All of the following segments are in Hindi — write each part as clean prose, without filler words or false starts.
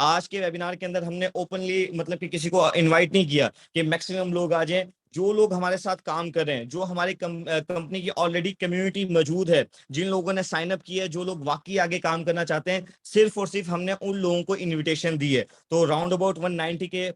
आज के वेबिनार के अंदर हमने ओपनली मतलब कि किसी को इनवाइट नहीं किया कि मैक्सिमम लोग आ जाएं। जो लोग हमारे साथ काम कर रहे हैं, जो हमारी कंपनी की ऑलरेडी कम्युनिटी मौजूद है, जिन लोगों ने साइन अप किया है, जो लोग वाकई आगे काम करना चाहते हैं, सिर्फ और सिर्फ हमने उन लोगों को इनविटेशन दी है। तो राउंड अबाउट 190 के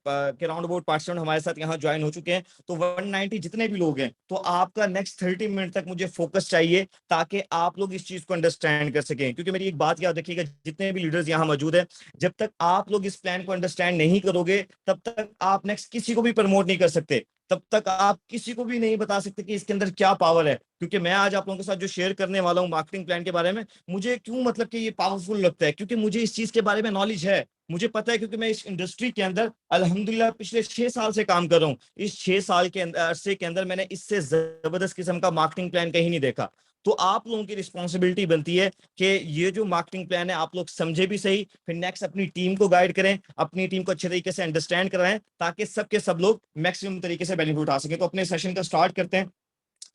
राउंड अबाउट पार्टिसिपेंट हमारे साथ यहाँ ज्वाइन हो चुके हैं। तो 190 जितने भी लोग हैं, तो आपका नेक्स्ट 30 मिनट तक मुझे फोकस चाहिए, ताकि आप लोग इस चीज को अंडरस्टैंड कर सकें। क्योंकि मेरी एक बात याद रखिएगा, जितने भी लीडर्स यहाँ मौजूद है, जब तक आप लोग इस प्लान को अंडरस्टैंड नहीं करोगे, तब तक आप नेक्स्ट किसी को भी प्रमोट नहीं कर सकते, तब तक आप किसी को भी नहीं बता सकते कि इसके अंदर क्या पावर है। क्योंकि मैं आज आप लोगों के साथ जो शेयर करने वाला हूँ मार्केटिंग प्लान के बारे में, मुझे क्यों मतलब कि ये पावरफुल लगता है, क्योंकि मुझे इस चीज के बारे में नॉलेज है। मुझे पता है, क्योंकि मैं इस इंडस्ट्री के अंदर अल्हम्दुलिल्लाह पिछले 6 साल से काम कर रहा हूँ। इस 6 साल के अरसे के अंदर मैंने इससे जबरदस्त किस्म का मार्केटिंग प्लान कहीं नहीं देखा। तो आप लोगों की रिस्पॉन्सिबिलिटी बनती है कि ये जो मार्केटिंग प्लान है आप लोग समझे भी सही, फिर नेक्स्ट अपनी टीम को गाइड करें, अपनी टीम को अच्छे तरीके से अंडरस्टैंड कराएं, ताकि सबके सब लोग मैक्सिमम तरीके से बेनिफिट उठा सके। तो अपने सेशन का स्टार्ट करते हैं।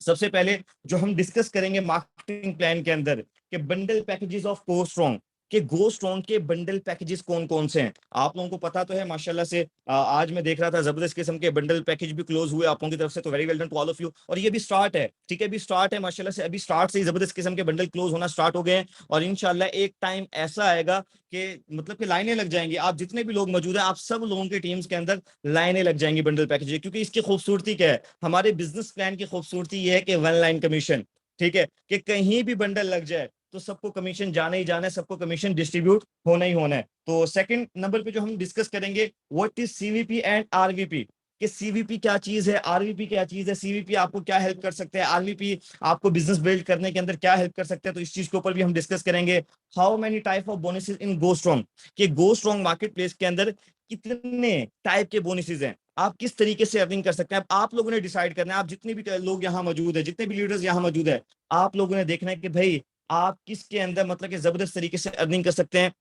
सबसे पहले जो हम डिस्कस करेंगे मार्केटिंग प्लान के अंदर, कि bundle packages of go strong, के गो स्ट्रॉन्ग के बंडल पैकेजेस कौन कौन से हैं। आप लोगों को पता तो है माशाल्लाह से, आज मैं देख रहा था जबरदस्त किस्म के बंडल पैकेज भी क्लोज हुए आप लोगों की तरफ से, तो very well done to all of you. और ये भी स्टार्ट है, ठीक है, भी स्टार्ट है माशाल्लाह से, अभी स्टार्ट से ही जबरदस्त किस्म के बंडल क्लोज होना स्टार्ट हो गए हैं। और इंशाल्लाह एक टाइम ऐसा आएगा कि मतलब कि लाइनें लग जाएंगी, आप जितने भी लोग मौजूद हैं, आप सब लोगों के टीम्स के अंदर लाइनें लग जाएंगी बंडल पैकेज। क्योंकि इसकी खूबसूरती क्या है, हमारे बिजनेस प्लान की खूबसूरती ये है कि वन लाइन कमीशन, ठीक है, कि कहीं भी बंडल लग जाए तो सबको कमीशन जाना ही जाना है, सबको कमीशन डिस्ट्रीब्यूट होना ही होना है। तो सेकंड नंबर पे जो हम डिस्कस करेंगे, व्हाट इज सीवीपी एंड आरवीपी, कि सीवीपी क्या चीज है, आरवीपी क्या चीज है, सीवीपी आपको क्या हेल्प कर सकते हैं, आरवीपी आपको बिजनेस बिल्ड करने के अंदर क्या हेल्प कर सकते हैं। तो इस चीज के ऊपर भी हम डिस्कस करेंगे। How many type of bonuses in go strong, कि गो स्ट्रॉन्ग मार्केट प्लेस के अंदर कितने टाइप के बोनसेस हैं, आप किस तरीके से अर्निंग कर सकते हैं। आप लोगों ने डिसाइड करना है, आप जितने भी लोग यहाँ मौजूद है, जितने भी लीडर्स यहाँ मौजूद है, आप लोगों ने देखना है कि भाई आप किसके अंदर मतलब कि जबरदस्त तरीके से अर्निंग कर सकते हैं,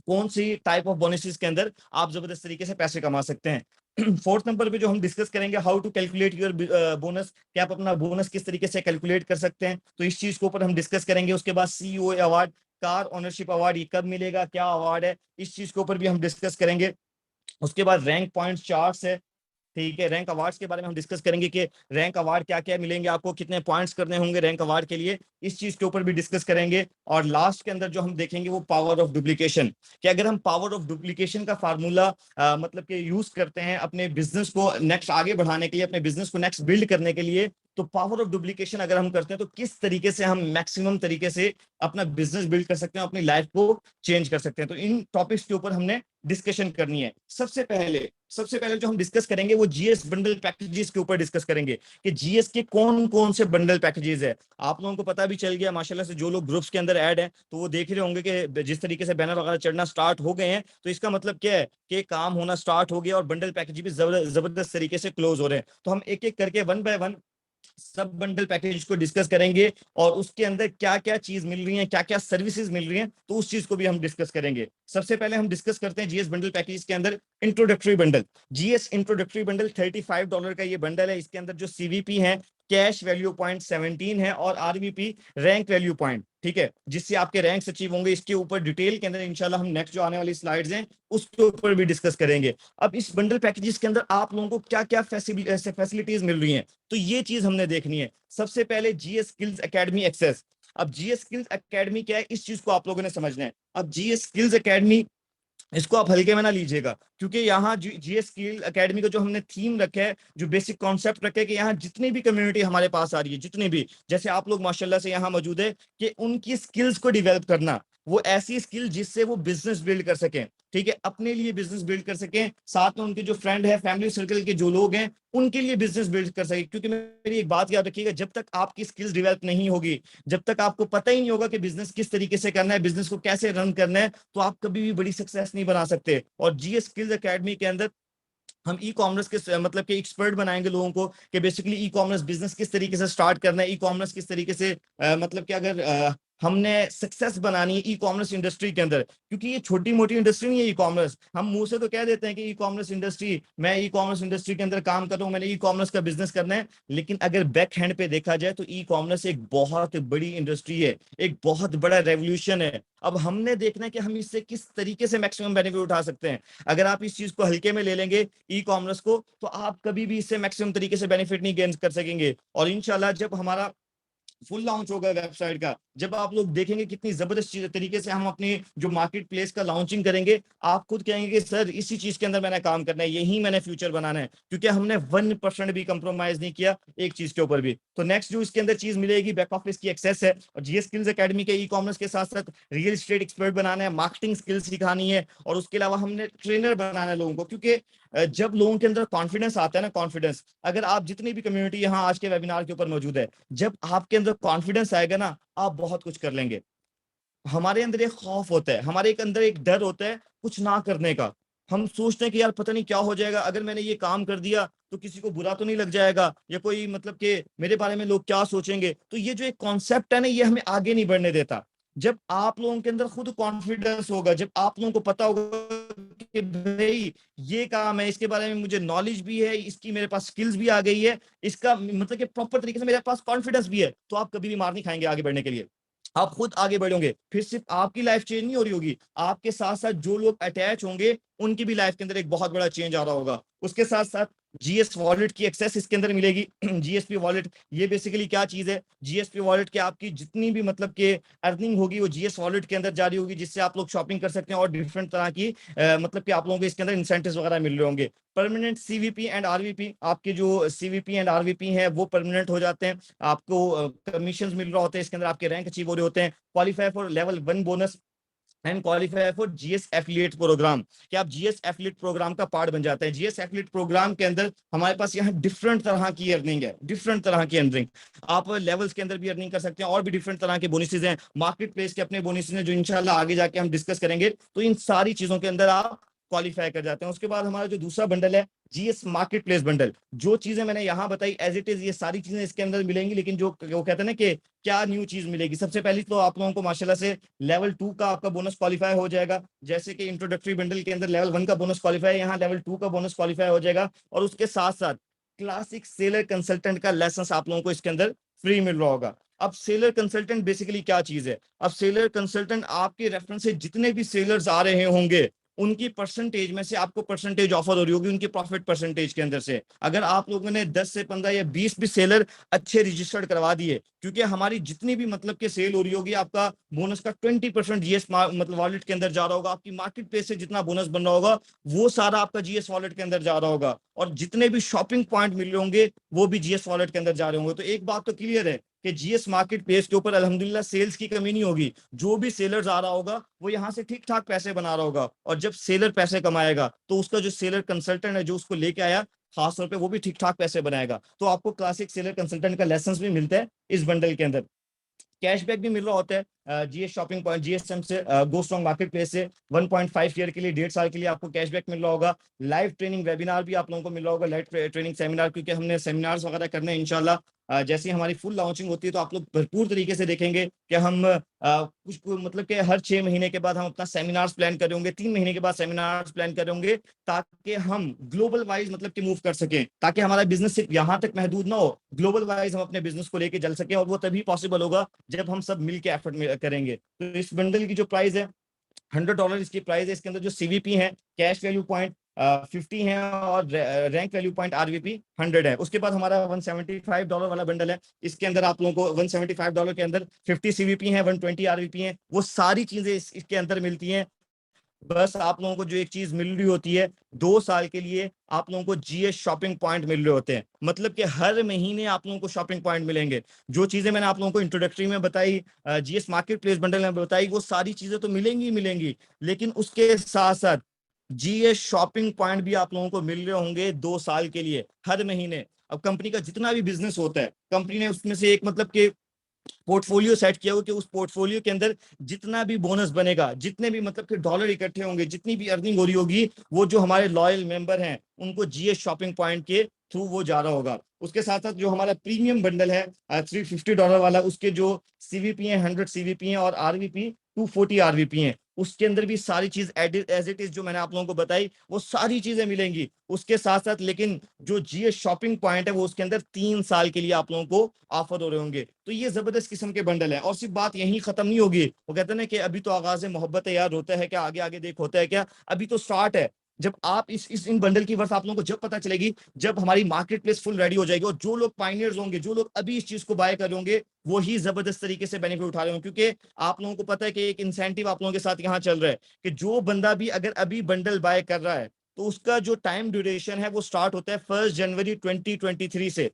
कौन सी टाइप ऑफ बोनसेस के अंदर आप जबरदस्त तरीके से पैसे कमा सकते हैं। फोर्थ नंबर पे जो हम डिस्कस करेंगे, how to calculate your bonus, कि आप अपना बोनस किस तरीके से कैलकुलेट कर सकते हैं। तो इस चीज के ऊपर हम डिस्कस करेंगे। उसके बाद CEO award, car ownership award, ये कब मिलेगा, क्या अवार्ड है, इस चीज के ऊपर भी हम डिस्कस करेंगे। उसके बाद रैंक पॉइंट चार्ट्स है, ठीक है, रैंक अवार्ड्स के बारे में हम डिस्कस करेंगे कि रैंक अवार्ड क्या क्या मिलेंगे आपको, कितने पॉइंट्स करने होंगे रैंक अवार्ड के लिए, इस चीज के ऊपर भी डिस्कस करेंगे। और लास्ट के अंदर जो हम देखेंगे वो पावर ऑफ डुप्लीकेशन, कि अगर हम पावर ऑफ डुप्लीकेशन का फार्मूला मतलब कि यूज करते हैं अपने बिजनेस को नेक्स्ट आगे बढ़ाने के लिए, अपने बिजनेस को नेक्स्ट बिल्ड करने के लिए, तो पावर ऑफ डुप्लीकेशन अगर हम करते हैं तो किस तरीके से हम मैक्सिमम तरीके से अपना बिजनेस बिल्ड कर सकते हैं, अपनी लाइफ को चेंज कर सकते हैं। तो इन टॉपिक्स के ऊपर हमने डिस्कशन करनी है। सबसे पहले जो हम डिस्कस करेंगे वो जीएस बंडल पैकेजेस के ऊपर डिस्कस करेंगे, कि जीएस के कौन कौन से बंडल पैकेजेस है। आप लोगों को पता भी चल गया माशाल्लाह से, जो लोग ग्रुप्स के अंदर ऐड हैं तो वो देख रहे होंगे कि जिस तरीके से बैनर वगैरह चढ़ना स्टार्ट हो गए हैं, तो इसका मतलब क्या है कि काम होना स्टार्ट हो गया और बंडल पैकेज भी जबरदस्त तरीके से क्लोज हो रहे हैं। तो हम एक एक करके वन बाय वन सब बंडल पैकेज को डिस्कस करेंगे, और उसके अंदर क्या क्या चीज मिल रही है, क्या क्या सर्विसेज मिल रही हैं, तो उस चीज को भी हम डिस्कस करेंगे। सबसे पहले हम डिस्कस करते हैं जीएस बंडल पैकेज के अंदर introductory bundle. GS introductory bundle $35 का ये बंडल है। इसके अंदर जो सीवीपी है, कैश वैल्यू पॉइंट 17 है, और आरवीपी रैंक वैल्यू पॉइंट, ठीक है, जिससे आपके रैंक्स अचीव होंगे। इसके ऊपर डिटेल के अंदर इंशाल्लाह हम नेक्स्ट जो आने वाली स्लाइड्स हैं उसके ऊपर भी डिस्कस करेंगे। अब इस बंडल पैकेजेस के अंदर आप लोगों को क्या क्या फैसिलिटीज मिल रही हैं, तो ये चीज हमने देखनी है। सबसे पहले जीएस स्किल्स एकेडमी एक्सेस। अब जीएस स्किल्स एकेडमी क्या है, इस चीज को आप लोगों ने समझना है। अब जीएस स्किल्स एकेडमी, इसको आप हल्के में ना लीजिएगा, क्योंकि यहाँ जीएस स्किल एकेडमी का जो हमने थीम रखा है, जो बेसिक कॉन्सेप्ट रखा है, कि यहाँ जितनी भी कम्युनिटी हमारे पास आ रही है, जितनी भी, जैसे आप लोग माशाल्लाह से यहाँ मौजूद है, कि उनकी स्किल्स को डेवलप करना, वो ऐसी स्किल जिससे वो बिजनेस बिल्ड कर सकें, ठीक है, अपने लिए बिजनेस बिल्ड कर सकें, साथ में उनके जो फ्रेंड है, फैमिली सर्कल के जो लोग हैं, उनके लिए बिजनेस बिल्ड कर सके। क्योंकि मेरी एक बात याद रखिएगा, जब तक आपकी स्किल्स डेवलप नहीं होगी, जब तक आपको पता ही नहीं होगा कि बिजनेस किस तरीके से करना है, बिजनेस को कैसे रन करना है, तो आप कभी भी बड़ी सक्सेस नहीं बना सकते। और जीएस स्किल्स एकेडमी के अंदर हम ई कॉमर्स के मतलब के एक्सपर्ट बनाएंगे लोगों को, कि बेसिकली ई कॉमर्स बिजनेस किस तरीके से स्टार्ट करना है, ई कॉमर्स किस तरीके से मतलब कि अगर हमने सक्सेस बनानी है ई कॉमर्स इंडस्ट्री के अंदर, क्योंकि ये छोटी मोटी इंडस्ट्री नहीं है ई कॉमर्स। हम मुंह से तो कह देते हैं कि ई कॉमर्स इंडस्ट्री, मैं ई कॉमर्स इंडस्ट्री के अंदर काम कर रहा हूँ, मैंने ई कॉमर्स का बिजनेस करना है, लेकिन अगर बैक हैंड पे देखा जाए तो ई कॉमर्स एक बहुत बड़ी इंडस्ट्री है, एक बहुत बड़ा रेवोल्यूशन है। अब हमने देखना है कि हम इससे किस तरीके से मैक्सिमम बेनिफिट उठा सकते हैं। अगर आप इस चीज को हल्के में ले लेंगे ई कॉमर्स को, तो आप कभी भी इससे मैक्सिमम तरीके से बेनिफिट नहीं गेन कर सकेंगे। और इंशाल्लाह जब हमारा फुल लॉन्च होगा वेबसाइट का, जब आप लोग देखेंगे कितनी जबरदस्त तरीके से हम अपनी जो मार्केट प्लेस का लॉन्चिंग करेंगे, आप खुद कहेंगे कि सर इसी चीज के अंदर मैंने काम करना है, यही मैंने फ्यूचर बनाना है, क्योंकि हमने 1% भी कंप्रोमाइज नहीं किया एक चीज के ऊपर भी। तो नेक्स्ट जो इसके अंदर चीज मिलेगी, बैक ऑफिस की एक्सेस है, और जीएस स्किल्स एकेडमी के ई कॉमर्स के साथ साथ रियल एस्टेट एक्सपर्ट बनाना है, मार्केटिंग स्किल्स सिखानी है, और उसके अलावा हमने ट्रेनर बनाना है लोगों को। क्योंकि जब लोगों के अंदर कॉन्फिडेंस आता है ना, कॉन्फिडेंस, अगर आप जितनी भी कम्युनिटी यहाँ आज के वेबिनार के ऊपर मौजूद है, जब आपके अंदर कॉन्फिडेंस आएगा ना, आप बहुत कुछ कर लेंगे। हमारे अंदर एक खौफ होता है, हमारे अंदर एक डर होता है कुछ ना करने का। हम सोचते हैं कि यार पता नहीं क्या हो जाएगा, अगर मैंने ये काम कर दिया तो किसी को बुरा तो नहीं लग जाएगा, या कोई मतलब कि मेरे बारे में लोग क्या सोचेंगे। तो ये जो एक कॉन्सेप्ट है ना, ये हमें आगे नहीं बढ़ने देता। जब आप लोगों के अंदर खुद कॉन्फिडेंस होगा, जब आप लोगों को पता होगा कि भाई ये काम है, इसके बारे में मुझे नॉलेज भी है, इसकी मेरे पास स्किल्स भी आ गई है, इसका मतलब कि प्रॉपर तरीके से मेरे पास कॉन्फिडेंस भी है, तो आप कभी भी मार नहीं खाएंगे आगे बढ़ने के लिए। आप खुद आगे बढ़ोगे, फिर सिर्फ आपकी लाइफ चेंज नहीं हो रही होगी, आपके साथ साथ जो लोग अटैच होंगे उनकी भी लाइफ के अंदर एक बहुत बड़ा चेंज आ रहा होगा। उसके साथ साथ जीएस वॉलेट की एक्सेस इसके अंदर मिलेगी। जीएसपी वॉलेट ये बेसिकली क्या चीज है, जीएसपी वॉलेट के आपकी जितनी भी मतलब के अर्निंग होगी वो जीएस वॉलेट के अंदर जारी होगी, जिससे आप लोग शॉपिंग कर सकते हैं, और डिफरेंट तरह की मतलब कि आप लोगों को इसके अंदर इंसेंटिव्स वगैरह मिल रहे होंगे। परमानेंट सीवीपी एंड आरवीपी, आपके जो सीवीपी एंड आरवीपी हैं वो परमानेंट हो जाते हैं, आपको कमीशन मिल रहा होता है, इसके अंदर आपके रैंक अचीव हो रहे होते हैं। Qualify for level 1 bonus and qualify for GS affiliate program, कि आप जीएस एफिलिएट प्रोग्राम का पार्ट बन जाते हैं। जीएस एफिलिएट प्रोग्राम के अंदर हमारे पास यहाँ डिफरेंट तरह की अर्निंग है, डिफरेंट तरह की अर्निंग। आप लेवल्स के अंदर भी अर्निंग कर सकते हैं, और भी डिफरेंट तरह के बोनसेस हैं, मार्केट प्लेस के अपने बोनसेस हैं, जो इंशाल्लाह आगे जाके हम डिस्कस करेंगे। तो इन सारी चीजों के अंदर आप क्वालिफाई कर जाते हैं। उसके बाद हमारा जो दूसरा बंडल है जीएस मार्केट प्लेस बंडल, जो चीजें मैंने यहाँ बताई एज इट इज ये सारी चीजें इसके अंदर मिलेंगी, लेकिन जो वो कहते हैं ना कि क्या न्यू चीज मिलेगी, सबसे पहले तो आप लोगों को माशाल्लाह से लेवल 2 का आपका बोनस क्वालिफाई हो जाएगा। जैसे कि इंट्रोडक्टरी बंडल के अंदर लेवल 1 का बोनस क्वालिफाई है, यहाँ लेवल 2 का बोनस क्वालिफाई हो जाएगा। और उसके साथ साथ क्लासिक सेलर कंसल्टेंट का लेसन आप लोगों को इसके अंदर फ्री मिल रहा होगा। अब सेलर कंसल्टेंट बेसिकली क्या चीज है, अब सेलर कंसल्टेंट आपके रेफरेंस से जितने भी सेलर्स आ रहे होंगे उनकी परसेंटेज में से आपको परसेंटेज ऑफर हो रही होगी, उनकी प्रॉफिट परसेंटेज के अंदर से। अगर आप लोगों ने 10 से 15 या 20 भी सेलर अच्छे रजिस्टर्ड करवा दिए, क्योंकि हमारी जितनी भी मतलब के सेल हो रही होगी, आपका बोनस का 20% जीएस मतलब वॉलेट के अंदर जा रहा होगा, आपकी मार्केट प्लेस से जितना बोनस बन रहा होगा वो सारा आपका जीएस वॉलेट के अंदर जा रहा होगा, और जितने भी शॉपिंग पॉइंट मिल रहे होंगे वो भी जीएस वॉलेट के अंदर जा रहे होंगे। तो एक बात तो क्लियर है कि जीएस मार्केट प्लेस के ऊपर अल्हम्दुलिल्लाह सेल्स की कमी नहीं होगी, जो भी सेलर्स आ रहा होगा वो यहाँ से ठीक ठाक पैसे बना रहा होगा, और जब सेलर पैसे कमाएगा तो उसका जो सेलर कंसल्टेंट है जो उसको लेके आया खास तौर पे वो भी ठीक ठाक पैसे बनाएगा। तो आपको क्लासिक सेलर कंसल्टेंट का लेसन भी मिलता है इस बंडल के अंदर। कैशबैक भी मिल रहा होता है जीएस शॉपिंग पॉइंट जीएसएम से, गो स्ट्रॉन्ग मार्केट प्लेस से 1.5 ईयर के लिए, 1.5 साल के लिए आपको कैशबैक मिल रहा होगा। लाइव ट्रेनिंग वेबिनार भी आप लोगों को मिल रहा होगा, लाइव ट्रेनिंग सेमिनार, क्योंकि हमने सेमिनार्स वगैरह करने हैं इंशाल्लाह। जैसे ही हमारी फुल लॉन्चिंग होती है तो आप लोग भरपूर तरीके से देखेंगे कि हम कुछ मतलब कि हर 6 महीने के बाद हम अपना सेमिनार्स प्लान कर होंगे, 3 महीने के बाद सेमिनार्स प्लान कर होंगे, ताकि हम ग्लोबल वाइज मतलब कि मूव कर सकें, ताकि हमारा बिजनेस सिर्फ यहाँ तक महदूद ना हो, ग्लोबल वाइज हम अपने बिजनेस को लेके चल सके। और वो तभी पॉसिबल होगा जब हम सब मिलके एफर्ट करेंगे। तो इस बंडल की जो प्राइस है $100 इसकी प्राइस है। इसके अंदर जो सीवीपी है, कैश वैल्यू पॉइंट 50 है, और रैंक वैल्यू पॉइंट आरवीपी 100 है। उसके बाद हमारा $175 वाला बंडल है, इसके अंदर आप लोगों को $175 के अंदर 50 सीवीपी है, 120 आरवीपी है, वो सारी चीजें इसके अंदर मिलती हैं। बस आप लोगों को जो एक चीज मिल रही होती है, 2 साल के लिए आप लोगों को जीएस शॉपिंग पॉइंट मिल रहे होते हैं, मतलब कि हर महीने आप लोगों को शॉपिंग पॉइंट मिलेंगे। जो चीजें मैंने आप लोगों को इंट्रोडक्टरी में बताई, जीएस मार्केट प्लेस बंडल में बताई, वो सारी चीजें तो मिलेंगी ही मिलेंगी, लेकिन उसके साथ साथ जीएस शॉपिंग पॉइंट भी आप लोगों को मिल रहे होंगे 2 साल के लिए, हर महीने। अब कंपनी का जितना भी बिजनेस होता है, कंपनी ने उसमें से एक मतलब कि पोर्टफोलियो सेट किया हो कि उस पोर्टफोलियो के अंदर जितना भी बोनस बनेगा, जितने भी मतलब कि डॉलर इकट्ठे होंगे, जितनी भी अर्निंग हो रही होगी, वो जो हमारे लॉयल मेंबर हैं उनको जीएस शॉपिंग पॉइंट के थ्रू वो जा रहा होगा। उसके साथ साथ जो हमारा प्रीमियम बंडल है $350 वाला, उसके जो सीवीपी है 100 सीवीपी है और आरवीपी 240 आरवीपी है, उसके अंदर भी सारी चीज एज इट इज जो मैंने आप लोगों को बताई वो सारी चीजें मिलेंगी। उसके साथ साथ लेकिन जो जीएस शॉपिंग पॉइंट है वो उसके अंदर 3 साल के लिए आप लोगों को ऑफर हो रहे होंगे। तो ये जबरदस्त किस्म के बंडल है। और सिर्फ बात यहीं खत्म नहीं होगी, वो कहते हैं ना कि अभी तो आगाज मोहब्बत है यार, होता है क्या आगे आगे देख होता है क्या, अभी तो स्टार्ट है। जब आप इस इन बंडल की वर्थ आप लोगों को जब पता चलेगी, जब हमारी मार्केट प्लेस फुल रेडी हो जाएगी, और जो लोग पाइनियर्स होंगे, जो लोग अभी इस चीज को बाय कर रहे होंगे, वो ही जबरदस्त तरीके से बेनिफिट उठा रहे होंगे। क्योंकि आप लोगों को पता है कि एक इंसेंटिव आप लोगों के साथ यहाँ चल रहा है कि जो बंदा भी अगर अभी बंडल बाय कर रहा है तो उसका जो टाइम ड्यूरेशन है वो स्टार्ट होता है 1 जनवरी 2023 से।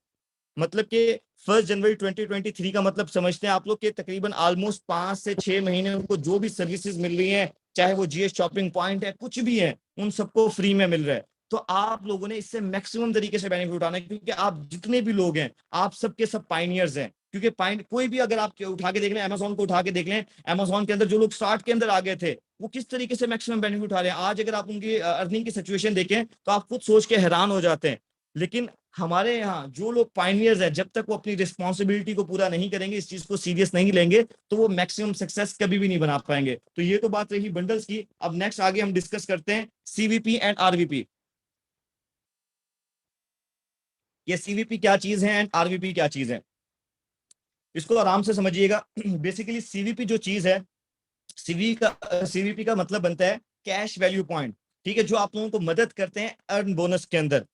मतलब कि 1 जनवरी 2023 का मतलब समझते हैं आप लोग के तकरीबन ऑलमोस्ट 5 से 6 महीने उनको जो भी सर्विसेज मिल रही हैं, चाहे वो जीएस शॉपिंग पॉइंट है कुछ भी है, उन सबको फ्री में मिल रहा है। तो आप लोगों ने इससे मैक्सिमम तरीके से बेनिफिट उठाना है, क्योंकि आप जितने भी लोग हैं आप सबके सब पाइनियर्स हैं। क्योंकि कोई भी अगर आप उठा के देख लें, अमेजोन को उठा के देख लें, अमेजोन के अंदर जो लोग स्टार्ट के अंदर आ गए थे वो किस तरीके से मैक्सिमम बेनिफिट उठा रहे हैं। आज अगर आप उनकी अर्निंग की सिचुएशन देखें तो आप खुद सोच के हैरान हो जाते हैं। लेकिन हमारे यहाँ जो लोग पाइनियर्स हैं, जब तक वो अपनी रिस्पॉन्सिबिलिटी को पूरा नहीं करेंगे, इस चीज को सीरियस नहीं लेंगे, तो वो मैक्सिमम सक्सेस कभी भी नहीं बना पाएंगे। तो ये तो बात रही बंडल्स की। अब नेक्स्ट आगे हम डिस्कस करते हैं सीवीपी एंड आरवीपी। ये सीवीपी क्या चीज है एंड आरवीपी क्या चीज है, इसको आराम से समझिएगा। बेसिकली सीवीपी जो चीज है, सीवीपी का मतलब बनता है कैश वैल्यू पॉइंट। ठीक है, जो आप लोगों को मदद करते हैं अर्न बोनस के अंदर।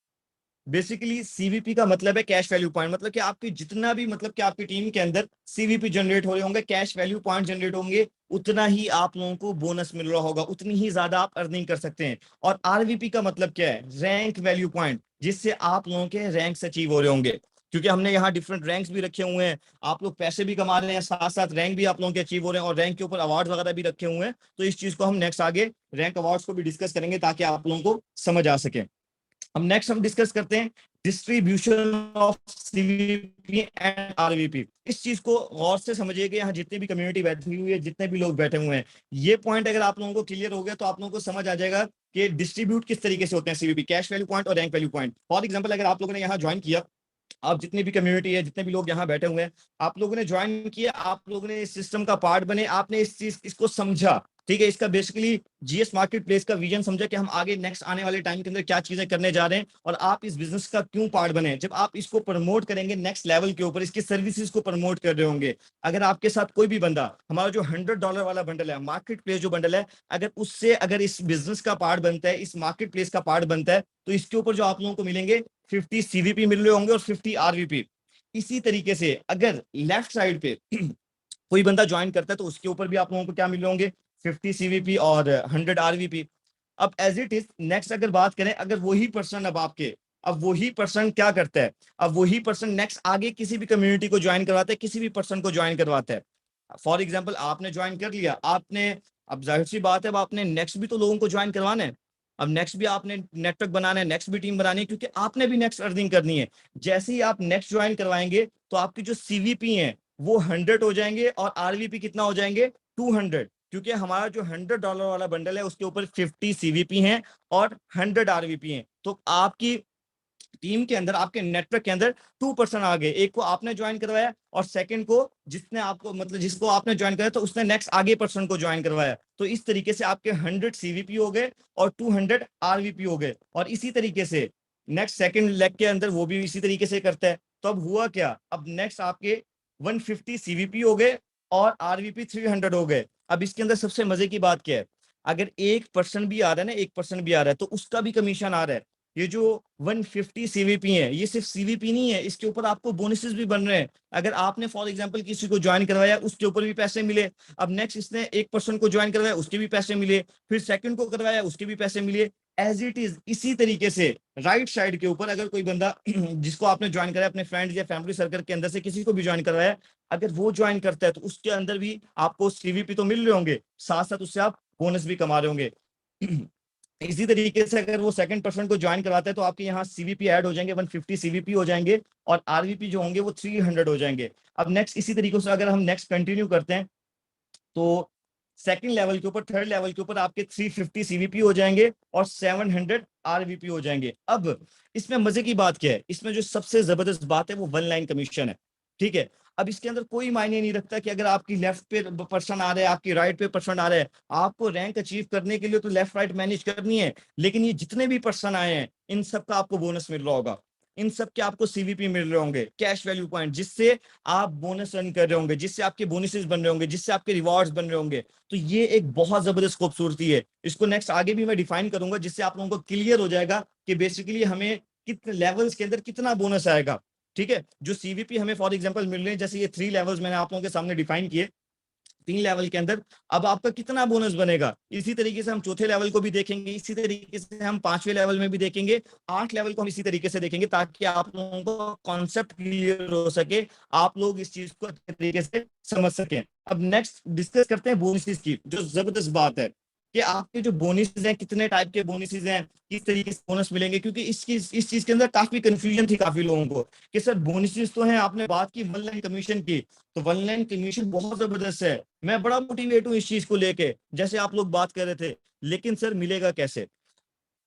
बेसिकली सीवीपी का मतलब है कैश वैल्यू पॉइंट, मतलब कि आपकी जितना भी मतलब कि आपकी टीम के अंदर सीवीपी जनरेट हो रहे होंगे, कैश वैल्यू पॉइंट जनरेट होंगे, उतना ही आप लोगों को बोनस मिल रहा होगा, उतनी ही ज्यादा आप अर्निंग कर सकते हैं। और आरवीपी का मतलब क्या है, रैंक वैल्यू पॉइंट, जिससे आप लोगों के रैंक्स अचीव हो रहे होंगे। क्योंकि हमने यहाँ डिफरेंट रैंक्स भी रखे हुए हैं, आप लोग पैसे भी कमा रहे हैं, साथ साथ रैंक भी आप लोगों के अचीव हो रहे हैं, और रैंक के ऊपर अवार्ड वगैरह भी रखे हुए हैं। तो इस चीज को हम नेक्स्ट आगे रैंक अवार्ड्स को भी डिस्कस करेंगे ताकि आप लोगों को समझ आ सके। अब नेक्स्ट हम डिस्कस करते हैं डिस्ट्रीब्यूशन ऑफ सीवीपी एंड आरवीपी। इस चीज को गौर से समझिएगा, यहाँ जितने भी कम्युनिटी बैठी हुई है, जितने भी लोग बैठे हुए हैं, ये पॉइंट अगर आप लोगों को क्लियर हो गया तो आप लोगों को समझ आ जाएगा कि डिस्ट्रीब्यूट किस तरीके से होते हैं सीवीपी, कैश वैल्यू पॉइंट और rank value point. For example अगर आप लोगों ने यहाँ ज्वाइन किया, आप जितनी भी कम्युनिटी है, जितने भी लोग यहाँ बैठे हुए हैं, आप लोगों ने ज्वाइन किया, आप लोगों ने इस सिस्टम का पार्ट बने, आपने इस चीज इसको समझा। ठीक है, इसका बेसिकली जीएस मार्केट प्लेस का विजन समझा कि हम आगे नेक्स्ट आने वाले टाइम के अंदर क्या चीजें करने जा रहे हैं, और आप इस बिजनेस का क्यों पार्ट बने। जब आप इसको प्रमोट करेंगे नेक्स्ट लेवल के ऊपर, इसकी सर्विसेज को प्रमोट कर रहे होंगे, अगर आपके साथ कोई भी बंदा, हमारा जो $100 वाला बंडल है, मार्केट प्लेस जो बंडल है, अगर उससे अगर इस बिजनेस का पार्ट बनता है, इस मार्केट प्लेस का पार्ट बनता है, तो इसके ऊपर जो आप लोगों को मिलेंगे 50 सीवीपी मिल रहे होंगे और 50 आरवीपी। इसी तरीके से अगर लेफ्ट साइड पे कोई बंदा ज्वाइन करता है तो उसके ऊपर भी आप लोगों को क्या मिल रहे होंगे, 50 सीवीपी और 100 आरवीपी। अब एज इट इज नेक्स्ट अगर बात करें, अगर वही पर्सन अब वही पर्सन क्या करता है, अब वही पर्सन नेक्स्ट आगे किसी भी कम्युनिटी को ज्वाइन करवाता है, किसी भी पर्सन को ज्वाइन करवाता है। फॉर एग्जाम्पल आपने ज्वाइन कर लिया, आपने, अब जाहिर सी बात है अब आपने नेक्स्ट भी तो लोगों को ज्वाइन करवाना है। अब नेक्स्ट भी आपने नेटवर्क बनाना है, नेक्स्ट भी टीम बनानी है, क्योंकि आपने भी नेक्स्ट अर्निंग करनी है। जैसे ही आप नेक्स्ट ज्वाइन करवाएंगे तो आपकी जो सीवीपी है वो 100 हो जाएंगे और आरवीपी कितना हो जाएंगे, 200। क्योंकि हमारा जो $100 वाला बंडल है उसके ऊपर 50 सीवीपी हैं और 100 आरवीपी हैं। तो आपकी टीम के अंदर, आपके नेटवर्क के अंदर 2% आ गए, एक को आपने ज्वाइन करवाया और सेकंड को जिसने आपको मतलब जिसको आपने ज्वाइन कराया तो उसने नेक्स्ट आगे पर्सन को ज्वाइन करवाया। तो इस तरीके से आपके 100 सीवीपी हो गए और 200 आरवीपी हो गए। और इसी तरीके से नेक्स्ट सेकंड लेग के अंदर वो भी इसी तरीके से करता है। तो अब हुआ क्या, अब नेक्स्ट आपके 150 सीवीपी हो गए और आरवीपी 300 हो गए। अब इसके अंदर सबसे मजे की बात क्या है, अगर एक पर्सन भी आ रहा है ना, एक पर्सन भी आ रहा है तो उसका भी कमीशन आ रहा है। ये जो 150 सीवीपी है, ये सिर्फ सीवीपी नहीं है, इसके ऊपर आपको बोनसेस भी बन रहे हैं। अगर आपने फॉर एग्जांपल किसी को ज्वाइन करवाया उसके ऊपर भी पैसे मिले, अब नेक्स्ट इसने एक पर्सन को ज्वाइन करवाया उसके भी पैसे मिले, फिर सेकंड को करवाया उसके भी पैसे मिले। एज इट इज इसी तरीके से राइट साइड के ऊपर अगर कोई बंदा जिसको आपने ज्वाइन कराया, अपने फ्रेंड्स या फैमिली सर्कल के अंदर से किसी को भी ज्वाइन करवाया, अगर वो ज्वाइन करता है तो उसके अंदर भी आपको सीवीपी तो मिल रहे होंगे, साथ साथ उससे आप बोनस भी कमा रहे होंगे। इसी तरीके से अगर वो सेकंड पर्सन को ज्वाइन करवाता है तो आपके यहाँ सीवीपी ऐड हो जाएंगे, 150 सीवीपी हो जाएंगे और आरवीपी जो होंगे वो 300 हो जाएंगे। अब नेक्स्ट इसी तरीके से अगर हम नेक्स्ट कंटिन्यू करते हैं तो सेकंड लेवल के ऊपर, थर्ड लेवल के ऊपर आपके 350 सीवीपी हो जाएंगे और 700 RVP हो जाएंगे। अब इसमें मजे की बात क्या है, इसमें जो सबसे जबरदस्त बात है वो वन लाइन कमीशन है, ठीक है। अब इसके अंदर कोई मायने नहीं रखता कि अगर आपकी लेफ्ट पे पर्सन आ रहा है, आपकी राइट पे पर्सन आ रहा है, आपको रैंक अचीव करने के लिए तो लेफ्ट राइट मैनेज करनी है, लेकिन ये जितने भी पर्सन आए हैं इन सब का आपको बोनस मिल रहा होगा, इन सब के आपको सीवीपी मिल रहे होंगे, कैश वैल्यू पॉइंट, जिससे आप बोनस अर्न कर रहे होंगे, जिससे आपके बोनसेस बन रहे होंगे, जिससे आपके रिवॉर्ड्स बन रहे होंगे। तो ये एक बहुत जबरदस्त खूबसूरती है। इसको नेक्स्ट आगे भी मैं डिफाइन करूंगा, जिससे आप लोगों को क्लियर हो जाएगा कि बेसिकली हमें कितने लेवल्स के अंदर कितना बोनस आएगा, ठीक है। जो सीवीपी हमें फॉर एग्जांपल मिल रहे हैं, जैसे ये 3 लेवल्स मैंने आप लोगों के सामने डिफाइन किए, 3 लेवल के अंदर अब आपका कितना बोनस बनेगा, इसी तरीके से हम चौथे लेवल को भी देखेंगे, इसी तरीके से हम 5वें लेवल में भी देखेंगे, 8 लेवल को हम इसी तरीके से देखेंगे, ताकि आप लोगों को कॉन्सेप्ट क्लियर हो सके, आप लोग इस चीज को अच्छे तरीके से समझ सकें। अब नेक्स्ट डिस्कस करते हैं बोनसेस की, जो जबरदस्त बात है कि आपके जो बोनसेस हैं, कितने टाइप के बोनसेस हैं, किस तरीके से बोनस मिलेंगे, क्योंकि इस चीज के अंदर काफी कंफ्यूजन थी काफी लोगों को कि सर बोनसेस तो हैं, आपने बात की वन लाइन कमीशन की, तो वन लाइन कमीशन बहुत जबरदस्त है, मैं बड़ा मोटिवेट हूँ इस चीज को लेके, जैसे आप लोग बात कर रहे थे, लेकिन सर मिलेगा कैसे।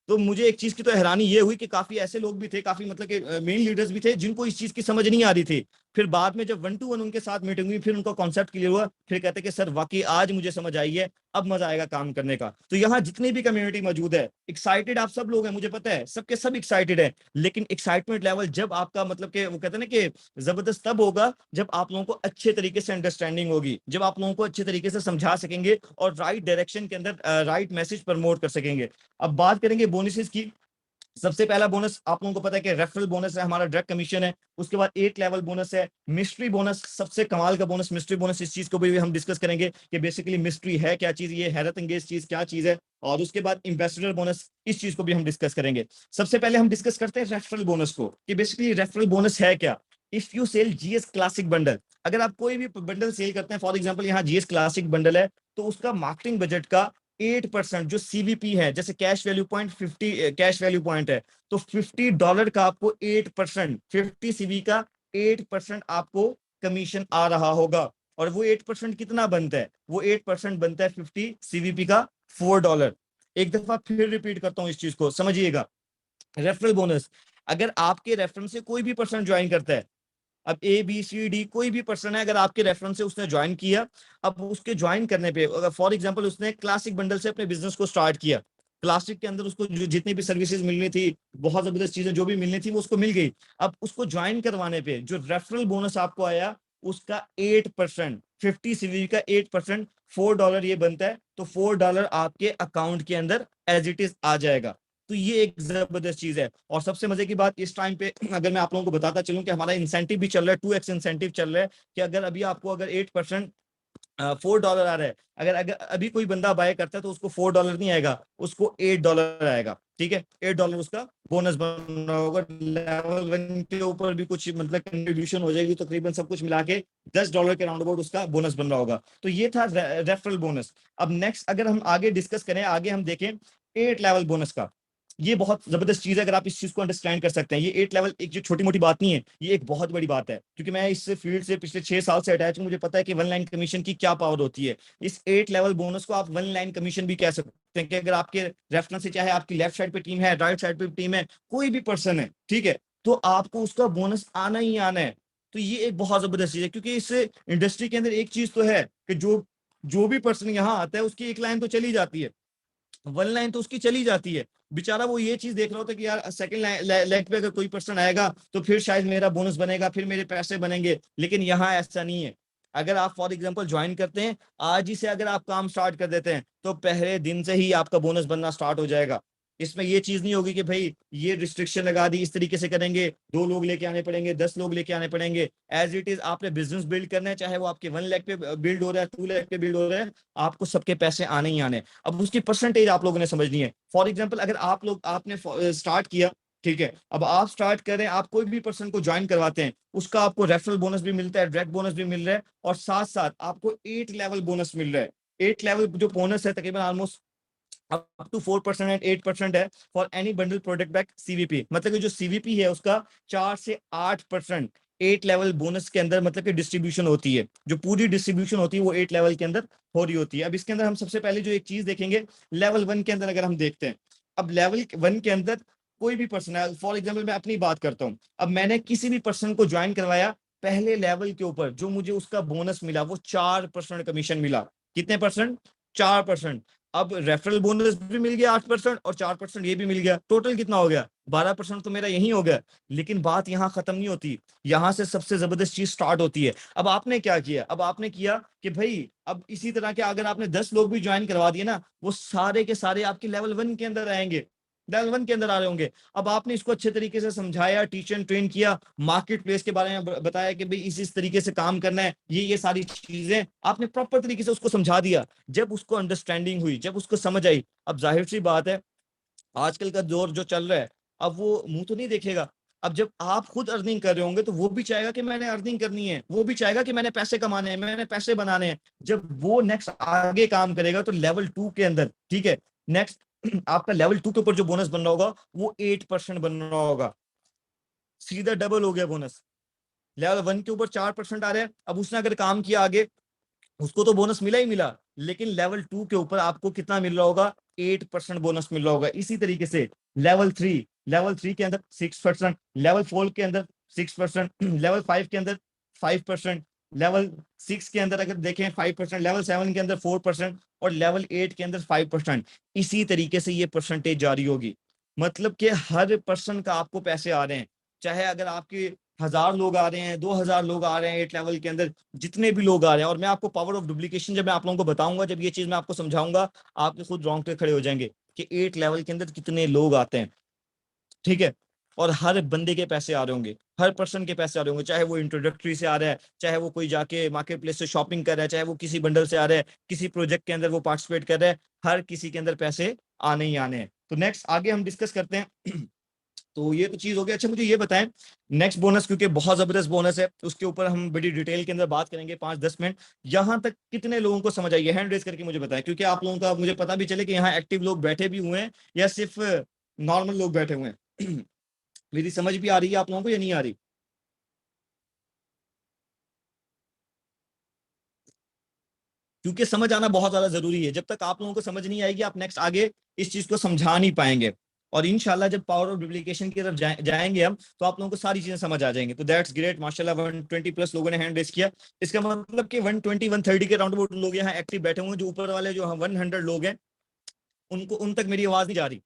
तो मुझे एक चीज की तो हैरानी ये हुई कि काफी ऐसे लोग भी थे, काफी मतलब कि मेन लीडर्स भी थे, जिनको इस चीज की समझ नहीं आ रही थी। फिर बाद में जब 1 to 1 उनके साथ मीटिंग हुई, फिर उनका कॉन्सेप्ट क्लियर हुआ, फिर कहते कि सर वाकई आज मुझे समझ आई है, अब मजा आएगा काम करने का। तो यहाँ जितनी भी कम्युनिटी मौजूद है, एक्साइटेड आप सब लोग हैं, मुझे पता है सबके सब एक्साइटेड है, लेकिन एक्साइटमेंट लेवल जब आपका मतलब कि वो कहते हैं ना कि जबरदस्त तब होगा जब आप लोगों को अच्छे तरीके से अंडरस्टैंडिंग होगी, जब आप लोगों को अच्छे तरीके से समझा सकेंगे और राइट डायरेक्शन के अंदर राइट मैसेज प्रमोट कर सकेंगे। अब बात करेंगे बोनसेस की। सबसे पहला बोनस आप लोगों को पता है कि रेफरल बोनस है, हमारा डायरेक्ट कमीशन है। उसके बाद 8 लेवल बोनस है, मिस्ट्री बोनस, सबसे कमाल का बोनस मिस्ट्री बोनस। इस चीज को भी हम डिस्कस करेंगे कि बेसिकली मिस्ट्री है क्या चीज, ये हैरत अंगेज चीज क्या चीज है। और उसके बाद एम्बेसडर बोनस, इस चीज को भी हम डिस्कस करेंगे। सबसे पहले हम डिस्कस करते हैं रेफरल बोनस को कि बेसिकली रेफरल बोनस है क्या। If you sell GS classic bundle, अगर आप कोई भी बंडल सेल करते हैं, फॉर एग्जाम्पल यहाँ जीएस क्लासिक बंडल है, तो उसका मार्केटिंग बजट का 8% जो सीवीपी है, जैसे cash value point 50 cash value point है, तो $50 का आपको 8%, 50 सीवी का 8% आपको कमीशन आ रहा होगा। और वो 8% कितना बनता है, वो 8% बनता है 50 सीवीपी का $4। एक दफा फिर रिपीट करता हूं इस चीज को, समझिएगा। रेफरल बोनस, अगर आपके रेफरेंस से कोई भी पर्सन ज्वाइन करता है, अब ABCD कोई भी पर्सन है, अगर आपके रेफरेंस से उसने ज्वाइन किया, अब उसके ज्वाइन करने पे अगर फॉर एग्जांपल उसने क्लासिक बंडल से अपने बिजनेस को स्टार्ट किया, क्लासिक के अंदर उसको जितनी भी सर्विसेज मिलनी थी, बहुत जबरदस्त चीजें जो भी मिलनी थी वो उसको मिल गई। अब उसको ज्वाइन करवाने पे जो रेफरल बोनस आपको आया, उसका 8%, 50 सीवी का 8%, $4 ये बनता है, तो $4 आपके अकाउंट के अंदर एज इट इज आ जाएगा। तो ये एक जबरदस्त चीज है। और सबसे मजे की बात इस टाइम पे अगर मैं आप लोगों को बताता चलूं कि हमारा इंसेंटिव भी चल रहा है, 2x इंसेंटिव चल रहा है, कि अगर अभी आपको अगर 8% $4 आ रहा है, अगर अगर अभी कोई बंदा बाय करता है तो उसको $4 नहीं आएगा, उसको $8 आएगा, ठीक है। $8 उसका बोनस बन रहा होगा। लेवल 1 के ऊपर भी कुछ मतलब कंट्रीब्यूशन हो जाएगी, तो तकरीबन सब कुछ मिला के $10 के राउंड अबाउट उसका बोनस बन रहा होगा। तो ये था रेफरल बोनस। अब नेक्स्ट अगर हम आगे डिस्कस करें, आगे हम देखें 8 लेवल बोनस का। ये बहुत जबरदस्त चीज है, अगर आप इस चीज को अंडरस्टैंड कर सकते हैं। ये 8 लेवल एक जो छोटी मोटी बात नहीं है, ये एक बहुत बड़ी बात है, क्योंकि मैं इस फील्ड से पिछले 6 साल से अटैच हूं, मुझे पता है कि वन लाइन कमीशन की क्या पावर होती है। इस 8 लेवल बोनस को आप वन लाइन कमीशन भी कह सकते हैं, कि अगर आपके रेफरेंस से चाहे आपकी लेफ्ट साइड पे टीम है, राइट साइड पे टीम है, कोई भी पर्सन है, ठीक है, तो आपको उसका बोनस आना ही आना है। तो ये एक बहुत जबरदस्त चीज है, क्योंकि इस इंडस्ट्री के अंदर एक चीज तो है कि जो भी पर्सन यहाँ आता है उसकी एक लाइन तो चली जाती है, वन लाइन तो उसकी चली जाती है। बेचारा वो ये चीज देख रहा होता है कि यार सेकंड लेग पे अगर कोई पर्सन आएगा तो फिर शायद मेरा बोनस बनेगा, फिर मेरे पैसे बनेंगे, लेकिन यहाँ ऐसा नहीं है। अगर आप फॉर एग्जांपल ज्वाइन करते हैं, आज ही से अगर आप काम स्टार्ट कर देते हैं, तो पहले दिन से ही आपका बोनस बनना स्टार्ट हो जाएगा। इसमें ये चीज नहीं होगी कि भाई ये रिस्ट्रिक्शन लगा दी, इस तरीके से करेंगे, 2 लोग लेके आने पड़ेंगे, 10 लोग लेके आने पड़ेंगे। एज इट इज आपने बिजनेस बिल्ड करना है, चाहे वो आपके 1 लाख पे बिल्ड हो रहा है, 2 लाख पे बिल्ड हो रहा है, आपको सबके पैसे आने ही आने। अब उसकी परसेंटेज आप लोगों ने समझनी है। फॉर एग्जाम्पल अगर आप लोग आपने स्टार्ट किया, ठीक है, अब आप स्टार्ट करें, आप कोई भी पर्सन को ज्वाइन करवाते हैं, उसका आपको रेफरल बोनस भी मिलता है, डायरेक्ट बोनस भी मिल रहा है, और साथ साथ आपको 8 लेवल बोनस मिल रहा है। 8 लेवल जो बोनस है तकरीबन ऑलमोस्ट अप टू 4% एंड 8% है for any bundle product back CVP. मतलब कि जो सीवीपी है उसका 4 से 8% 8 लेवल बोनस के अंदर मतलब कि डिस्ट्रीब्यूशन होती है। जो पूरी डिस्ट्रीब्यूशन होती है वो 8 लेवल के अंदर हो रही होती है। अब इसके अंदर हम सबसे पहले जो एक चीज देखेंगे, लेवल 1 के अंदर अगर हम देखते हैं, अब लेवल 1 के अंदर कोई भी पर्सन है, फॉर एग्जांपल मैं अपनी बात करता हूँ, अब मैंने किसी भी पर्सन को ज्वाइन करवाया, पहले लेवल के ऊपर जो मुझे उसका बोनस मिला वो 4% कमीशन मिला। कितने परसेंट? 4%। अब रेफरल बोनस भी मिल गया 8% और 4% ये भी मिल गया, टोटल कितना हो गया? 12% तो मेरा यही हो गया। लेकिन बात यहाँ खत्म नहीं होती, यहाँ से सबसे जबरदस्त चीज स्टार्ट होती है। अब आपने क्या किया? अब आपने किया कि भाई अब इसी तरह के अगर आपने 10 लोग भी ज्वाइन करवा दिए ना, वो सारे के सारे आपके लेवल 1 के अंदर आएंगे, लेवल 1 के अंदर आ रहे होंगे। अब आपने इसको अच्छे तरीके से समझाया, टीच एंड ट्रेन किया, मार्केट प्लेस के बारे में बताया कि भाई इस तरीके से काम करना है, ये सारी चीजें आपने प्रॉपर तरीके से उसको समझा दिया। जब उसको अंडरस्टैंडिंग हुई, जब उसको समझ आई, अब जाहिर सी बात है आजकल का दौर जो चल रहा है, अब वो मुंह तो नहीं देखेगा। अब जब आप खुद अर्निंग कर रहे होंगे तो वो भी चाहेगा कि मैंने अर्निंग करनी है, वो भी चाहेगा कि मैंने पैसे कमाने हैं, मैंने पैसे बनाने हैं। जब वो नेक्स्ट आगे काम करेगा तो लेवल 2 के अंदर, ठीक है, नेक्स्ट आपका लेवल 2 के ऊपर जो बोनस बन रहा होगा वो 8% बन रहा होगा, सीधा डबल हो गया बोनस। लेवल 1 के ऊपर 4% आ रहे हैं, अब उसने अगर काम किया आगे, उसको तो बोनस मिला ही मिला, लेकिन लेवल 2 के ऊपर आपको कितना मिल रहा होगा? 8% बोनस मिल रहा होगा। इसी तरीके से लेवल 3 के अंदर 6%, लेवल 4 के अंदर 6%, लेवल 5 के अंदर 5%, लेवल 6 के अंदर अगर देखें 5%, लेवल 7 के अंदर 4% और लेवल 8 के अंदर 5%। इसी तरीके से ये परसेंटेज जारी होगी। मतलब कि हर पर्सन का आपको पैसे आ रहे हैं, चाहे अगर आपके 1000 लोग आ रहे हैं, 2000 लोग आ रहे हैं 8 लेवल के अंदर, जितने भी लोग आ रहे हैं। और मैं आपको पावर ऑफ डुप्लीकेशन जब मैं आप लोगों को बताऊंगा, जब ये चीज मैं आपको समझाऊंगा, आपके खुद रोंगटे खड़े हो जाएंगे कि 8 लेवल के अंदर कितने लोग आते हैं, ठीक है। और हर बंदे के पैसे आ रहे होंगे, हर पर्सन के पैसे आ रहे होंगे, चाहे वो इंट्रोडक्टरी से आ रहा है, चाहे वो कोई जाके मार्केट प्लेस से शॉपिंग कर रहा है, चाहे वो किसी बंडल से आ रहा है, किसी प्रोजेक्ट के अंदर वो पार्टिसिपेट कर रहा है, हर किसी के अंदर पैसे आने ही आने हैं। तो नेक्स्ट आगे हम डिस्कस करते हैं। तो ये तो चीज हो गई। अच्छा मुझे ये बताएं, नेक्स्ट बोनस, क्योंकि बहुत जबरदस्त बोनस है, उसके ऊपर हम बड़ी डिटेल के अंदर बात करेंगे 5-10 मिनट। यहाँ तक कितने लोगों को समझ आई है? हैंड रेज करके मुझे बताएं, क्योंकि आप लोगों का मुझे पता भी चले कि यहाँ एक्टिव लोग बैठे भी हुए हैं या सिर्फ नॉर्मल लोग बैठे हुए हैं। मेरी समझ भी आ रही है आप लोगों को या नहीं आ रही? क्योंकि समझ आना बहुत ज्यादा जरूरी है। जब तक आप लोगों को समझ नहीं आएगी, आप नेक्स्ट आगे इस चीज को समझा नहीं पाएंगे। और इंशाल्लाह जब पावर ऑफ डुप्लीकेशन की तरफ जाएंगे हम, तो आप लोगों को सारी चीजें समझ आ जाएंगी। तो दैट्स ग्रेट, माशाल्लाह 120 प्लस लोगों ने हैंड रेस किया। इसका मतलब कि 120 130 के राउंड अबाउट लोग यहाँ एक्टिव बैठे हुए हैं। जो ऊपर वाले जो 100 लोग हैं, उनको उन तक मेरी आवाज नहीं जा रही।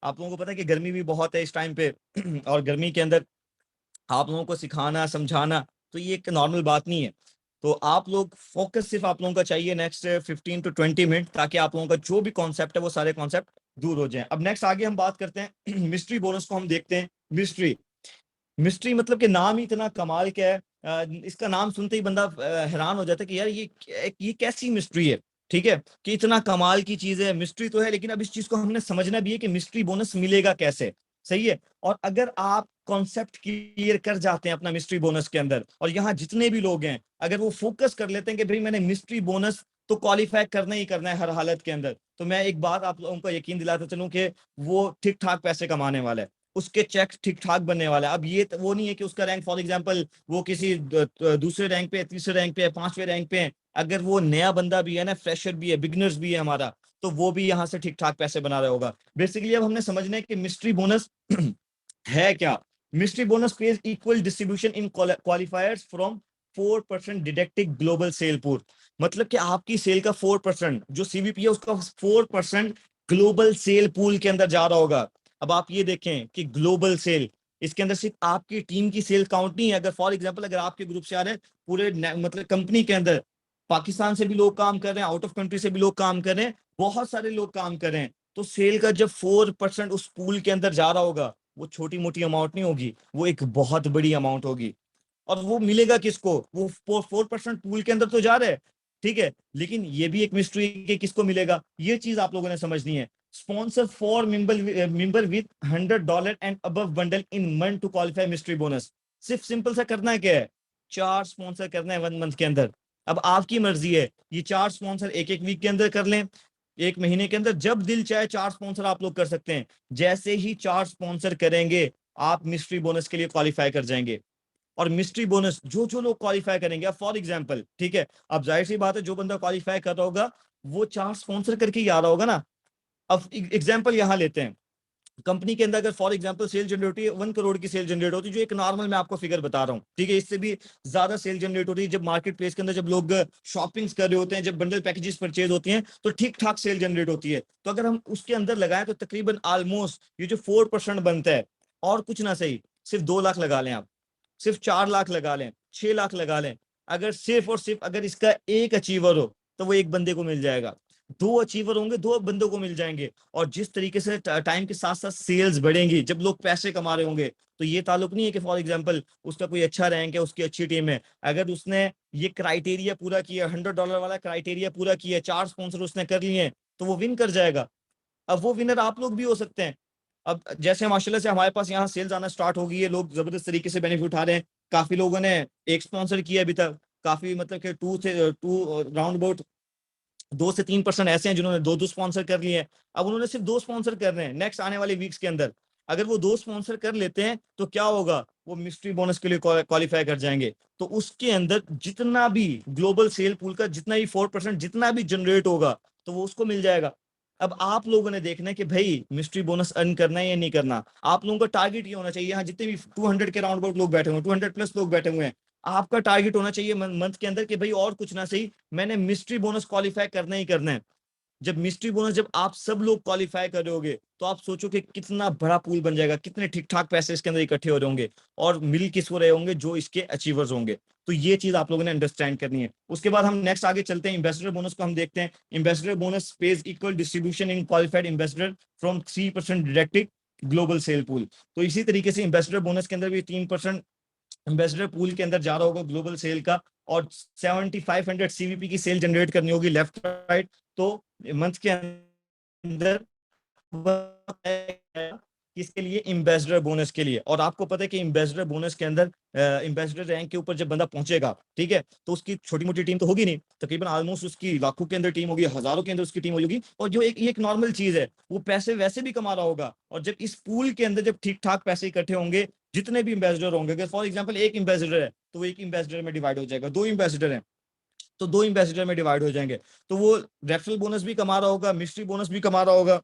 आप लोगों को पता है कि गर्मी भी बहुत है इस टाइम पे, और गर्मी के अंदर आप लोगों को सिखाना समझाना तो ये एक नॉर्मल बात नहीं है। तो आप लोग फोकस सिर्फ आप लोगों का चाहिए नेक्स्ट 15 to 20 मिनट, ताकि आप लोगों का जो भी कॉन्सेप्ट है वो सारे कॉन्सेप्ट दूर हो जाएं। अब नेक्स्ट आगे हम बात करते हैं मिस्ट्री बोनस को हम देखते हैं। मिस्ट्री, मिस्ट्री मतलब कि नाम ही इतना कमाल का है। इसका नाम सुनते ही बंदा हैरान हो जाता है कि यार ये कैसी मिस्ट्री है, ठीक है, कि इतना कमाल की चीज है। मिस्ट्री तो है, लेकिन अब इस चीज को हमने समझना भी है कि मिस्ट्री बोनस मिलेगा कैसे, सही है। और अगर आप कॉन्सेप्ट क्लियर कर जाते हैं अपना मिस्ट्री बोनस के अंदर, और यहाँ जितने भी लोग हैं अगर वो फोकस कर लेते हैं कि भाई मैंने मिस्ट्री बोनस तो क्वालिफाई करना ही करना है हर हालत के अंदर, तो मैं एक बात आप लोगों को यकीन दिलाता चलूं कि वो ठीक ठाक पैसे कमाने वाला है, उसके चेक ठीक ठाक बनने वाला है। अब ये वो नहीं है कि उसका रैंक फॉर एग्जांपल वो किसी दूसरे रैंक पे, तीसरे रैंक पे, 5वें रैंक पे है। अगर वो नया बंदा भी है ना, फ्रेशर भी है, बिगनर्स भी है हमारा, तो वो भी यहाँ से ठीक ठाक पैसे बना रहा होगा। बेसिकली अब हमने समझना है कि मिस्ट्री बोनस है क्या। Mystery bonus pays equal distribution in qualifiers from 4% deducting global sale pool. मतलब कि आपकी सेल का 4% जो सीवीपी है उसका 4% ग्लोबल सेल पूल के अंदर जा रहा होगा। अब आप ये देखें कि ग्लोबल सेल, इसके अंदर सिर्फ आपकी टीम की सेल काउंट नहीं है। अगर फॉर एग्जांपल अगर आपके ग्रुप से आ रहे हैं, पूरे मतलब कंपनी के अंदर पाकिस्तान से भी लोग काम कर रहे हैं, आउट ऑफ कंट्री से भी लोग काम कर रहे हैं, बहुत सारे लोग काम कर रहे हैं, तो सेल का जब 4% उस पूल के अंदर जा रहा होगा, वो छोटी मोटी अमाउंट नहीं होगी, वो एक बहुत बड़ी अमाउंट होगी। और वो मिलेगा किसको? वो 4% पूल के अंदर तो जा रहे हैं, ठीक है, लेकिन ये भी एक मिस्ट्री है कि किसको मिलेगा, ये चीज आप लोगों ने समझनी है। Sponsor for member with $100 and above bundle in month to qualify mystery bonus. सिर्फ सिंपल सा करना है, क्या है, 4 स्पॉन्सर करना है 1 मंथ के अंदर। अब आपकी मर्जी है, ये 4 स्पॉन्सर एक वीक के अंदर कर लें, एक महीने के अंदर, जब दिल चाहे 4 स्पॉन्सर आप लोग कर सकते हैं। जैसे ही 4 स्पॉन्सर करेंगे, आप मिस्ट्री बोनस के लिए क्वालिफाई कर जाएंगे। और मिस्ट्री बोनस जो जो लोग क्वालिफाई करेंगे, अब फॉर एग्जांपल, ठीक है, अब जाहिर सी बात है जो बंदा क्वालिफाई कर रहा होगा वो 4 स्पॉन्सर करके ही आ रहा होगा ना, अब एग्जाम्पल यहाँ लेते हैं, कंपनी के अंदर अगर फॉर एग्जांपल सेल जनरेट होती है 1 करोड़ की सेल जनरेट होती है, जो एक नॉर्मल मैं आपको फिगर बता रहा हूँ, ठीक है, इससे भी ज्यादा सेल जनरेट होती है जब मार्केट प्लेस के अंदर जब लोग शॉपिंग्स कर रहे होते हैं, जब बंडल पैकेजेस परचेज होती हैं, तो ठीक ठाक सेल जनरेट होती है। तो अगर हम उसके अंदर लगाएं तो तकरीबन ऑलमोस्ट ये जो 4% बनता है, और कुछ ना सही सिर्फ 2 लाख लगा लें आप, सिर्फ 4 लाख लगा लें, 6 लाख लगा लें, अगर सिर्फ और सिर्फ अगर इसका एक अचीवर हो तो वो एक बंदे को मिल जाएगा, 2 अचीवर होंगे 2 बंदों को मिल जाएंगे। और जिस तरीके से टाइम के साथ साथ सेल्स बढ़ेंगी, जब लोग पैसे कमा रहे होंगे, तो ये ताल्लुक नहीं है कि फॉर एग्जांपल उसका कोई अच्छा रैंक है, उसकी अच्छी टीम है, अगर उसने ये क्राइटेरिया पूरा किया, $100 वाला क्राइटेरिया पूरा किया, 4 स्पॉन्सर उसने कर लिए हैं, तो वो विन कर जाएगा। अब वो विनर आप लोग भी हो सकते हैं। अब जैसे माशाल्लाह से हमारे पास यहाँ सेल्स आना स्टार्ट हो गई है, लोग जबरदस्त तरीके से बेनिफिट उठा रहे हैं, काफी लोगों ने एक स्पॉन्सर किया अभी तक, काफी मतलब कि टू राउंड अबाउट 2 से 3% ऐसे हैं जिन्होंने दो दो स्पॉन्सर कर लिए हैं। अब उन्होंने सिर्फ 2 स्पॉन्सर कर रहे हैं, नेक्स्ट आने वाले वीक्स के अंदर अगर वो 2 स्पॉन्सर कर लेते हैं तो क्या होगा, वो मिस्ट्री बोनस के लिए क्वालिफाई कर जाएंगे। तो उसके अंदर जितना भी ग्लोबल सेल पूल का जितना भी 4% जितना भी जनरेट होगा, तो वो उसको मिल जाएगा। अब आप लोगों ने देखना है कि भाई मिस्ट्री बोनस अर्न करना है या नहीं करना। आप लोगों का टारगेट ये होना चाहिए, यहाँ जितने भी 200 के राउंड अबाउट लोग बैठे हुए हैं, 200+ लोग बैठे हुए हैं, आपका टारगेट होना चाहिए मंथ के अंदर कि भाई और कुछ ना सही मैंने मिस्ट्री बोनस क्वालिफाई करना ही करना है। जब मिस्ट्री बोनस जब आप सब लोग क्वालिफाई कर रहे होगे, तो आप सोचो कि कितना बड़ा पूल बन जाएगा, कितने ठीक ठाक पैसे इसके अंदर इकट्ठे हो रहे होंगे, और मिल किस हो रहे होंगे, जो इसके अचीवर्स होंगे। तो ये चीज आप लोगों ने अंडरस्टैंड करनी है। उसके बाद हम नेक्स्ट आगे चलते हैं, एम्बेसडर बोनस को हम देखते हैं। Ambassador bonus pays equal distribution in qualified ambassador from 3% deducted global sale pool. तो इसी तरीके से एम्बेसडर बोनस के अंदर भी 3% एम्बेसडर पूल के अंदर जा रहा होगा ग्लोबल सेल का, और 7500 सीवीपी की सेल जनरेट करनी होगी लेफ्ट राइट। तो मंथ के अंदर किसके लिए, एम्बेसडर बोनस के लिए। और आपको पता है कि एम्बेसडर बोनस के अंदर एम्बेसडर रैंक के ऊपर जब बंदा पहुंचेगा, ठीक है, तो उसकी छोटी मोटी टीम तो होगी नहीं, तकरीबन ऑलमोस्ट उसकी लाखों के अंदर टीम होगी, हजारों के अंदर उसकी टीम होगी, और जो एक नॉर्मल चीज है, वो पैसे वैसे भी कमा रहा होगा। और जब इस पूल के अंदर जब ठीक ठाक पैसे इकट्ठे होंगे, जितने भी एम्बेसडर होंगे, अगर फॉर एग्जाम्पल एक एम्बेसडर है तो वो एक एम्बेसडर में डिवाइड हो जाएगा, 2 एम्बेसडर है तो 2 एम्बेसडर में डिवाइड हो जाएंगे। तो वो रेफरल बोनस भी कमा रहा होगा, मिस्ट्री बोनस भी कमा रहा होगा,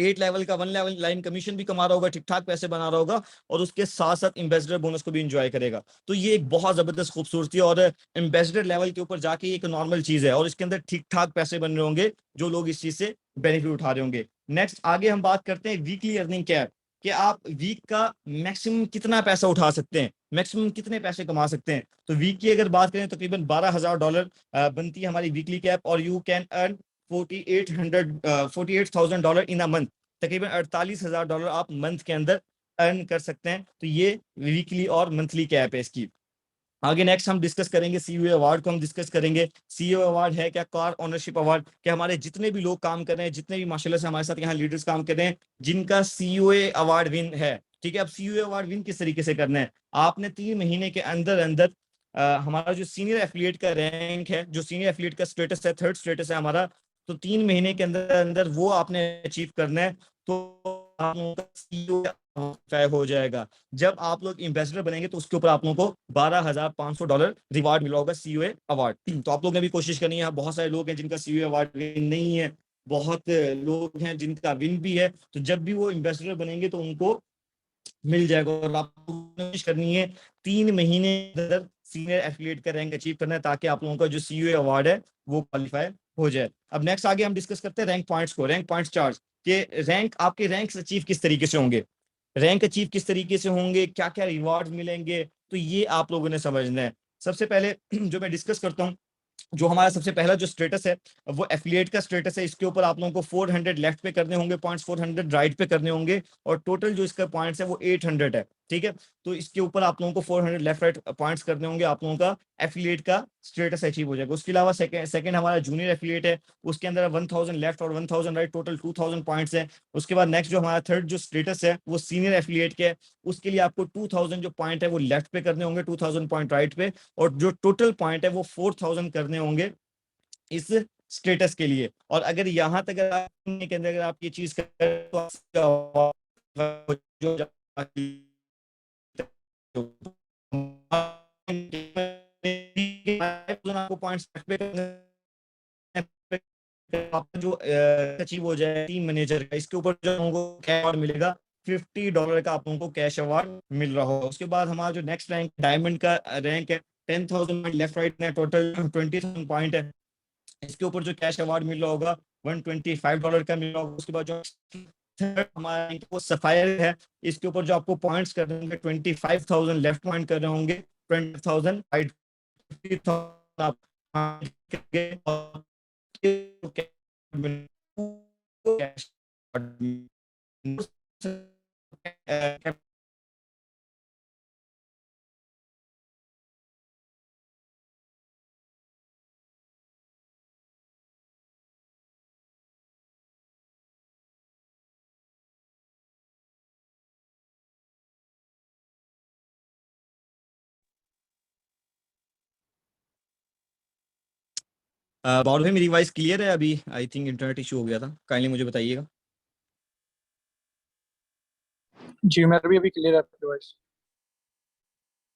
8 लेवल का 1 लेवल लाइन कमीशन भी कमा रहा होगा, ठीक ठाक पैसे बना रहा होगा, और उसके साथ साथ एम्बेसडर बोनस को भी इंजॉय करेगा। तो ये एक बहुत जबरदस्त खूबसूरती है, और एम्बेसडर लेवल के ऊपर जाके एक नॉर्मल चीज है, और इसके अंदर ठीक ठाक पैसे बन रहे होंगे, जो लोग इस चीज से बेनिफिट उठा रहे होंगे। नेक्स्ट आगे हम बात करते हैं वीकली अर्निंग कैप, कि आप वीक का मैक्सिमम कितना पैसा उठा सकते हैं, मैक्सिमम कितने पैसे कमा सकते हैं। तो वीक की अगर बात करें तो तकरीबन $12,000 बनती है हमारी वीकली कैप, और you can earn 48,000 in a month, तकरीबन $48,000 आप मंथ के अंदर अर्न कर सकते हैं। तो ये वीकली और मंथली कैप है इसकी। आगे नेक्स्ट हम डिस्कस करेंगे सीईओ अवार्ड को, हम डिस्कस करेंगे सीईओ अवार्ड है क्या, कार ओनरशिप अवार्ड, कि हमारे जितने भी लोग काम कर रहे हैं, जितने भी माशाल्लाह से हमारे साथ यहाँ लीडर्स काम कर रहे हैं, जिनका सीईओ अवार्ड विन है, ठीक है। अब सीईओ अवार्ड विन किस तरीके से करना है, आपने 3 महीने के अंदर अंदर हमारा जो सीनियर एफिलिएट का रैंक है, जो सीनियर एफिलिएट का स्टेटस है, थर्ड स्टेटस है हमारा, तो 3 महीने के अंदर अंदर वो आपने अचीव करना है, तो आप लोगों का सीईओ तय हो जाएगा। जब आप लोग एम्बेसडर बनेंगे तो उसके ऊपर आप लोगों को $12,500 रिवार्ड मिला होगा, सीईओ अवार्ड। तो आप लोग ने भी कोशिश करनी है, बहुत सारे लोग हैं जिनका सीईओ अवार्ड विन नहीं है, बहुत लोग हैं जिनका विन भी है, तो जब भी वो एम्बेसडर बनेंगे तो उनको मिल जाएगा। और आपको कोशिश करनी है 3 महीने अंदर सीनियर एफिलिएट का रैंक अचीव करना है, ताकि आप लोगों का जो सीईओ अवार्ड है वो क्वालिफाई हो जाए। अब नेक्स्ट आगे हम डिस्कस करते हैं रैंक पॉइंट्स को, रैंक पॉइंट्स चार्ट, के रैंक, आपके रैंक्स अचीव किस तरीके से होंगे, रैंक अचीव किस तरीके से होंगे, क्या क्या रिवॉर्ड मिलेंगे, तो ये आप लोगों ने समझना है। सबसे पहले जो मैं डिस्कस करता हूँ, जो हमारा सबसे पहला जो स्टेटस है वो एफिलिएट का स्टेटस है। इसके ऊपर आप लोगों को 400 लेफ्ट पे करने होंगे पॉइंट्स, 400 राइट पे करने होंगे, और टोटल जो इसका पॉइंट्स है वो 800 है, ठीक है। तो इसके ऊपर आप लोगों को 400 लेफ्ट राइट पॉइंट्स करने होंगे, आप लोगों का एफिलिएट का स्टेटस अचीव हो जाएगा। उसके अलावा सेकंड हमारा जूनियर एफिलिएट है, उसके अंदर 1000 लेफ्ट और 1000 राइट, टोटल 2000 पॉइंट्स है। उसके बाद नेक्स्ट जो हमारा थर्ड जो स्टेटस है वो सीनियर एफिलिएट के है, उसके लिए आपको 2000 जो पॉइंट है वो लेफ्ट पे करने होंगे, 2000 पॉइंट राइट पे, और जो टोटल पॉइंट है वो 4000 करने होंगे इस स्टेटस के लिए। और अगर यहाँ तक अगर आप के अंदर अगर आप ये चीज करें तो आपको पॉइंट्स आपका जो अचीव हो जाए टीम मैनेजर का, इसके ऊपर जो हमको कैश अवार्ड मिलेगा $50 का आप लोगों को कैश अवार्ड मिल रहा होगा। उसके बाद हमारा जो नेक्स्ट रैंक डायमंड का रैंक है, 10,000 लेफ्ट राइट में टोटल 20,000 पॉइंट है। इसके ऊपर जो कैश अवार्ड मिल रहा होगा $125 का मिल रहा होगा। उसके बाद जो थर्ड हमारा रैंक वो सफायर है, इसके ऊपर जो आपको पॉइंट्स कर रहे होंगे 25,000 लेफ्ट पॉइंट कर रहे होंगे, 20,000 राइट, 50,000 आप कैश। बाउल भाई मेरी वॉइस क्लियर है अभी? आई थिंक इंटरनेट इशू हो गया था, काइंडली मुझे बताइएगा। जी मेरा भी अभी क्लियर है आपकी वॉइस।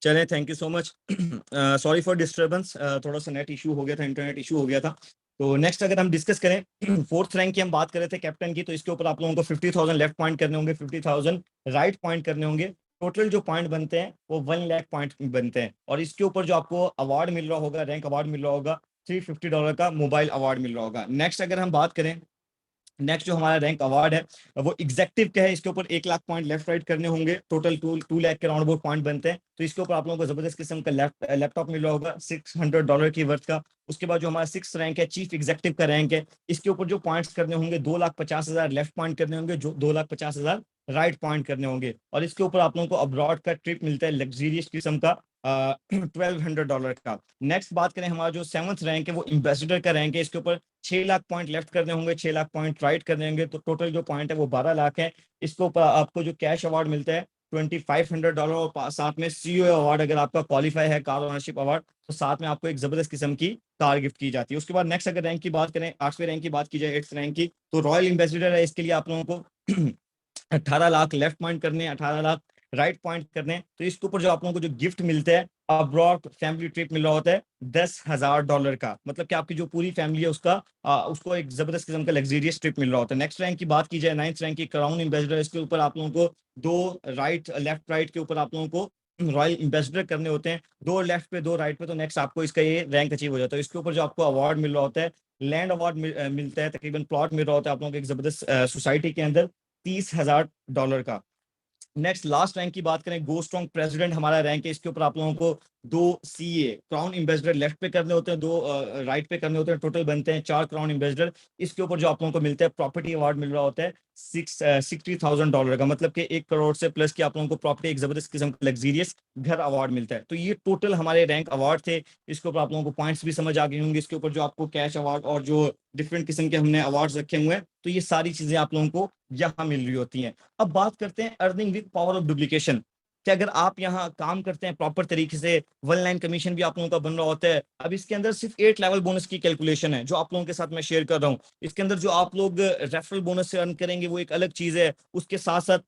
चले, thank you so much. Sorry for disturbance, थोड़ा सा नेट इशू हो गया था, इंटरनेट इशू हो गया था। तो नेक्स्ट अगर हम डिस्कस करें फोर्थ रैंक की हम बात कर रहे थे कैप्टन की, तो इसके ऊपर आप लोगों को 50,000 लेफ्ट पॉइंट करने होंगे, 50,000 राइट पॉइंट करने होंगे। टोटल जो पॉइंट बनते हैं वो 1 लाख पॉइंट बनते हैं। और इसके ऊपर जो आपको अवार्ड मिल रहा होगा, रैंक अवार्ड मिल रहा होगा, $350 का मोबाइल अवार्ड मिल रहा होगा। नेक्स्ट अगर हम बात करें, नेक्स्ट जो हमारा रैंक अवार्ड है वो एग्जेक्टिव का है। इसके ऊपर 1 लाख पॉइंट लेफ्ट राइट करने होंगे, टोटल 2 लाख के राउंड अबाउट पॉइंट बनते हैं। तो इसके ऊपर आप लोगों को जबरदस्त किस्म का लैपटॉप मिल रहा होगा $600 की वर्थ का। उसके बाद जो हमारा 6th रैंक है, चीफ एग्जेक्टिव का रैंक है, इसके ऊपर जो पॉइंट्स करने होंगे 2,50,000 लेफ्ट पॉइंट करने होंगे, जो 2,50,000 राइट पॉइंट करने होंगे। और इसके ऊपर आप लोगों को अब्रॉड का ट्रिप मिलता है लग्जरियस किस्म का $1,200 का। नेक्स्ट बात करें, हमारा जो 7th रैंक है वो एम्बेसडर का रैंक है। इसके ऊपर 6 लाख पॉइंट लेफ्ट करने होंगे, 6 लाख पॉइंट राइट करने होंगे, तो टोटल जो पॉइंट है वो 12 लाख है। इसके ऊपर आपको जो कैश अवार्ड मिलता है $2,500, और साथ में सीईओ अवार्ड, अगर आपका क्वालिफाई है कार ओनरशिप अवार्ड, तो साथ में आपको एक जबरदस्त किस्म की कार गिफ्ट की जाती है। उसके बाद नेक्स्ट अगर रैंक की बात करें, 8वें रैंक की बात की जाए, 8th रैंक की, तो रॉयल एम्बेसडर है। इसके लिए आप लोगों को 18 लाख लेफ्ट पॉइंट करने, 18 लाख राइट पॉइंट करने। तो इसके ऊपर जो आप लोगों को जो गिफ्ट मिलता है, अब्रॉड फैमिली ट्रिप मिल रहा होता है $10,000 का। मतलब कि आपकी जो पूरी फैमिली है उसको एक जबरदस्त किस्म का लग्जरियस ट्रिप मिल रहा होता है। नेक्स्ट रैंक की बात की जाए, 9th रैंक की क्राउन एम्बेसडर, इसके ऊपर आप लोगों को दो लेफ्ट राइट के ऊपर आप लोगों को रॉयल एम्बेसडर करने होते हैं, 2 लेफ्ट पे 2 राइट पे, तो नेक्स्ट आपको इसका ये रैंक अचीव हो जाता है। इसके ऊपर जो आपको अवार्ड मिल रहा होता है, लैंड अवार्ड मिलता है, तकरीबन प्लॉट मिल रहा होता है आप लोगों को एक जबरदस्त सोसाइटी के अंदर $30,000 का। नेक्स्ट लास्ट रैंक की बात करें, गो स्ट्रॉन्ग प्रेसिडेंट हमारा रैंक है। इसके ऊपर आप लोगों को 2 सीए क्राउन एम्बेसडर लेफ्ट पे करने होते हैं, 2 राइट पे करने होते हैं, टोटल बनते हैं 4 क्राउन एम्बेसडर। इसके ऊपर जो आप लोगों को मिलता है प्रॉपर्टी अवार्ड मिल रहा होता है $60,000 का, मतलब कि 1 करोड़ से प्लस की आप लोगों को प्रॉपर्टी, एक जबरदस्त किस्म का लग्जरियस घर अवार्ड मिलता है। तो ये टोटल हमारे रैंक अवार्ड थे। इसके ऊपर आप लोगों को पॉइंट्स भी समझ आ गए होंगे। इसके ऊपर जो आपको कैश अवार्ड और जो डिफरेंट किस्म के हमने अवार्ड्स रखे हुए हैं, तो ये सारी चीजें आप लोगों को यहाँ मिल रही होती हैं। अब बात करते हैं earning with power of duplication, कि अगर आप यहाँ काम करते हैं प्रॉपर तरीके से, 1 लाइन कमीशन भी आप लोगों का बन रहा होता है। अब इसके अंदर सिर्फ 8 लेवल बोनस की कैलकुलेशन है जो आप लोगों के साथ मैं शेयर कर रहा हूँ। इसके अंदर जो आप लोग रेफरल बोनस से अर्न करेंगे वो एक अलग चीज है, उसके साथ साथ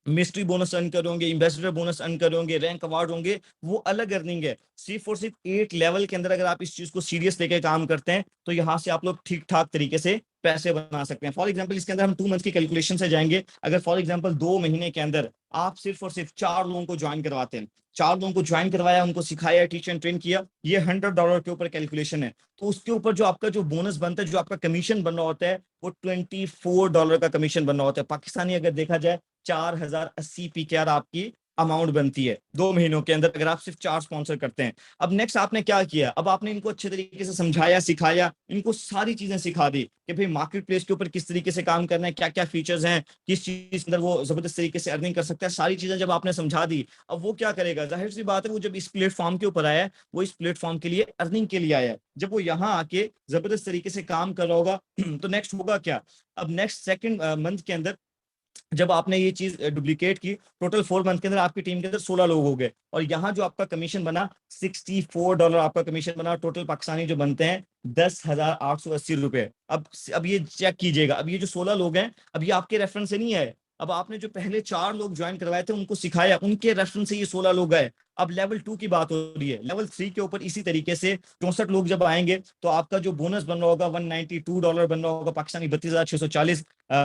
मिस्ट्री बोनस अर्न करोगे, एम्बेसडर बोनस अर्न करोगे, रैंक अवार्ड होंगे, वो अलग अर्निंग है। सिर्फ और सिर्फ 8 लेवल के अंदर अगर आप इस चीज को सीरियस लेके काम करते हैं, तो यहाँ से आप लोग ठीक ठाक तरीके से पैसे बना सकते हैं। फॉर एग्जाम्पल इसके अंदर हम 2 मंथ की कैलकुलेशन से जाएंगे। अगर फॉर एग्जाम्पल 2 महीने के अंदर आप सिर्फ और सिर्फ 4 लोगों को ज्वाइन करवाते हैं, 4 लोगों को ज्वाइन करवाया, उनको सिखाया, टीच एंड ट्रेन किया, ये $100 के ऊपर कैलकुलेशन है। तो उसके ऊपर जो आपका जो बोनस बनता है, जो आपका कमीशन बन रहा होता है, वो $24 का कमीशन बन रहा होता है। पाकिस्तानी अगर देखा जाए 4,080 पीकेआर आपकी अमाउंट बनती है 2 महीनों के अंदर, अगर आप सिर्फ 4 स्पॉन्सर करते हैं। अब नेक्स्ट आपने क्या किया, अब आपने इनको अच्छे तरीके से समझाया, सिखाया, इनको सारी चीजें सिखा दी कि भाई मार्केट प्लेस के ऊपर किस तरीके से काम करना है, क्या क्या फीचर्स हैं, किस चीज के अंदर वो जबरदस्त तरीके से अर्निंग कर सकता है। सारी चीजें जब आपने समझा दी, अब वो क्या करेगा, जाहिर सी बात है वो जब इस प्लेटफॉर्म के ऊपर आया है, वो इस प्लेटफॉर्म के लिए अर्निंग के लिए आया है। जब वो यहाँ आके जबरदस्त तरीके से काम कर रहा होगा तो नेक्स्ट होगा क्या, अब नेक्स्ट 2nd मंथ के अंदर जब आपने ये चीज डुप्लीकेट की, टोटल 4 मंथ के अंदर आपकी टीम के अंदर 16 लोग हो गए, और यहाँ जो आपका कमीशन बना $64 आपका कमीशन बना, टोटल पाकिस्तानी जो बनते हैं $10,880। अब ये चेक कीजिएगा, अब ये जो 16 लोग हैं, अब ये आपके रेफरेंस से नहीं है, अब आपने जो पहले 4 लोग ज्वाइन करवाए थे उनको सिखाया, उनके रेफरेंस से ये 16 लोग गए। अब लेवल 2 की बात हो रही है। लेवल 3 के ऊपर इसी तरीके से 64 लोग जब आएंगे तो आपका जो बोनस बन रहा होगा $192 बन रहा होगा पाकिस्तानी, 32,640।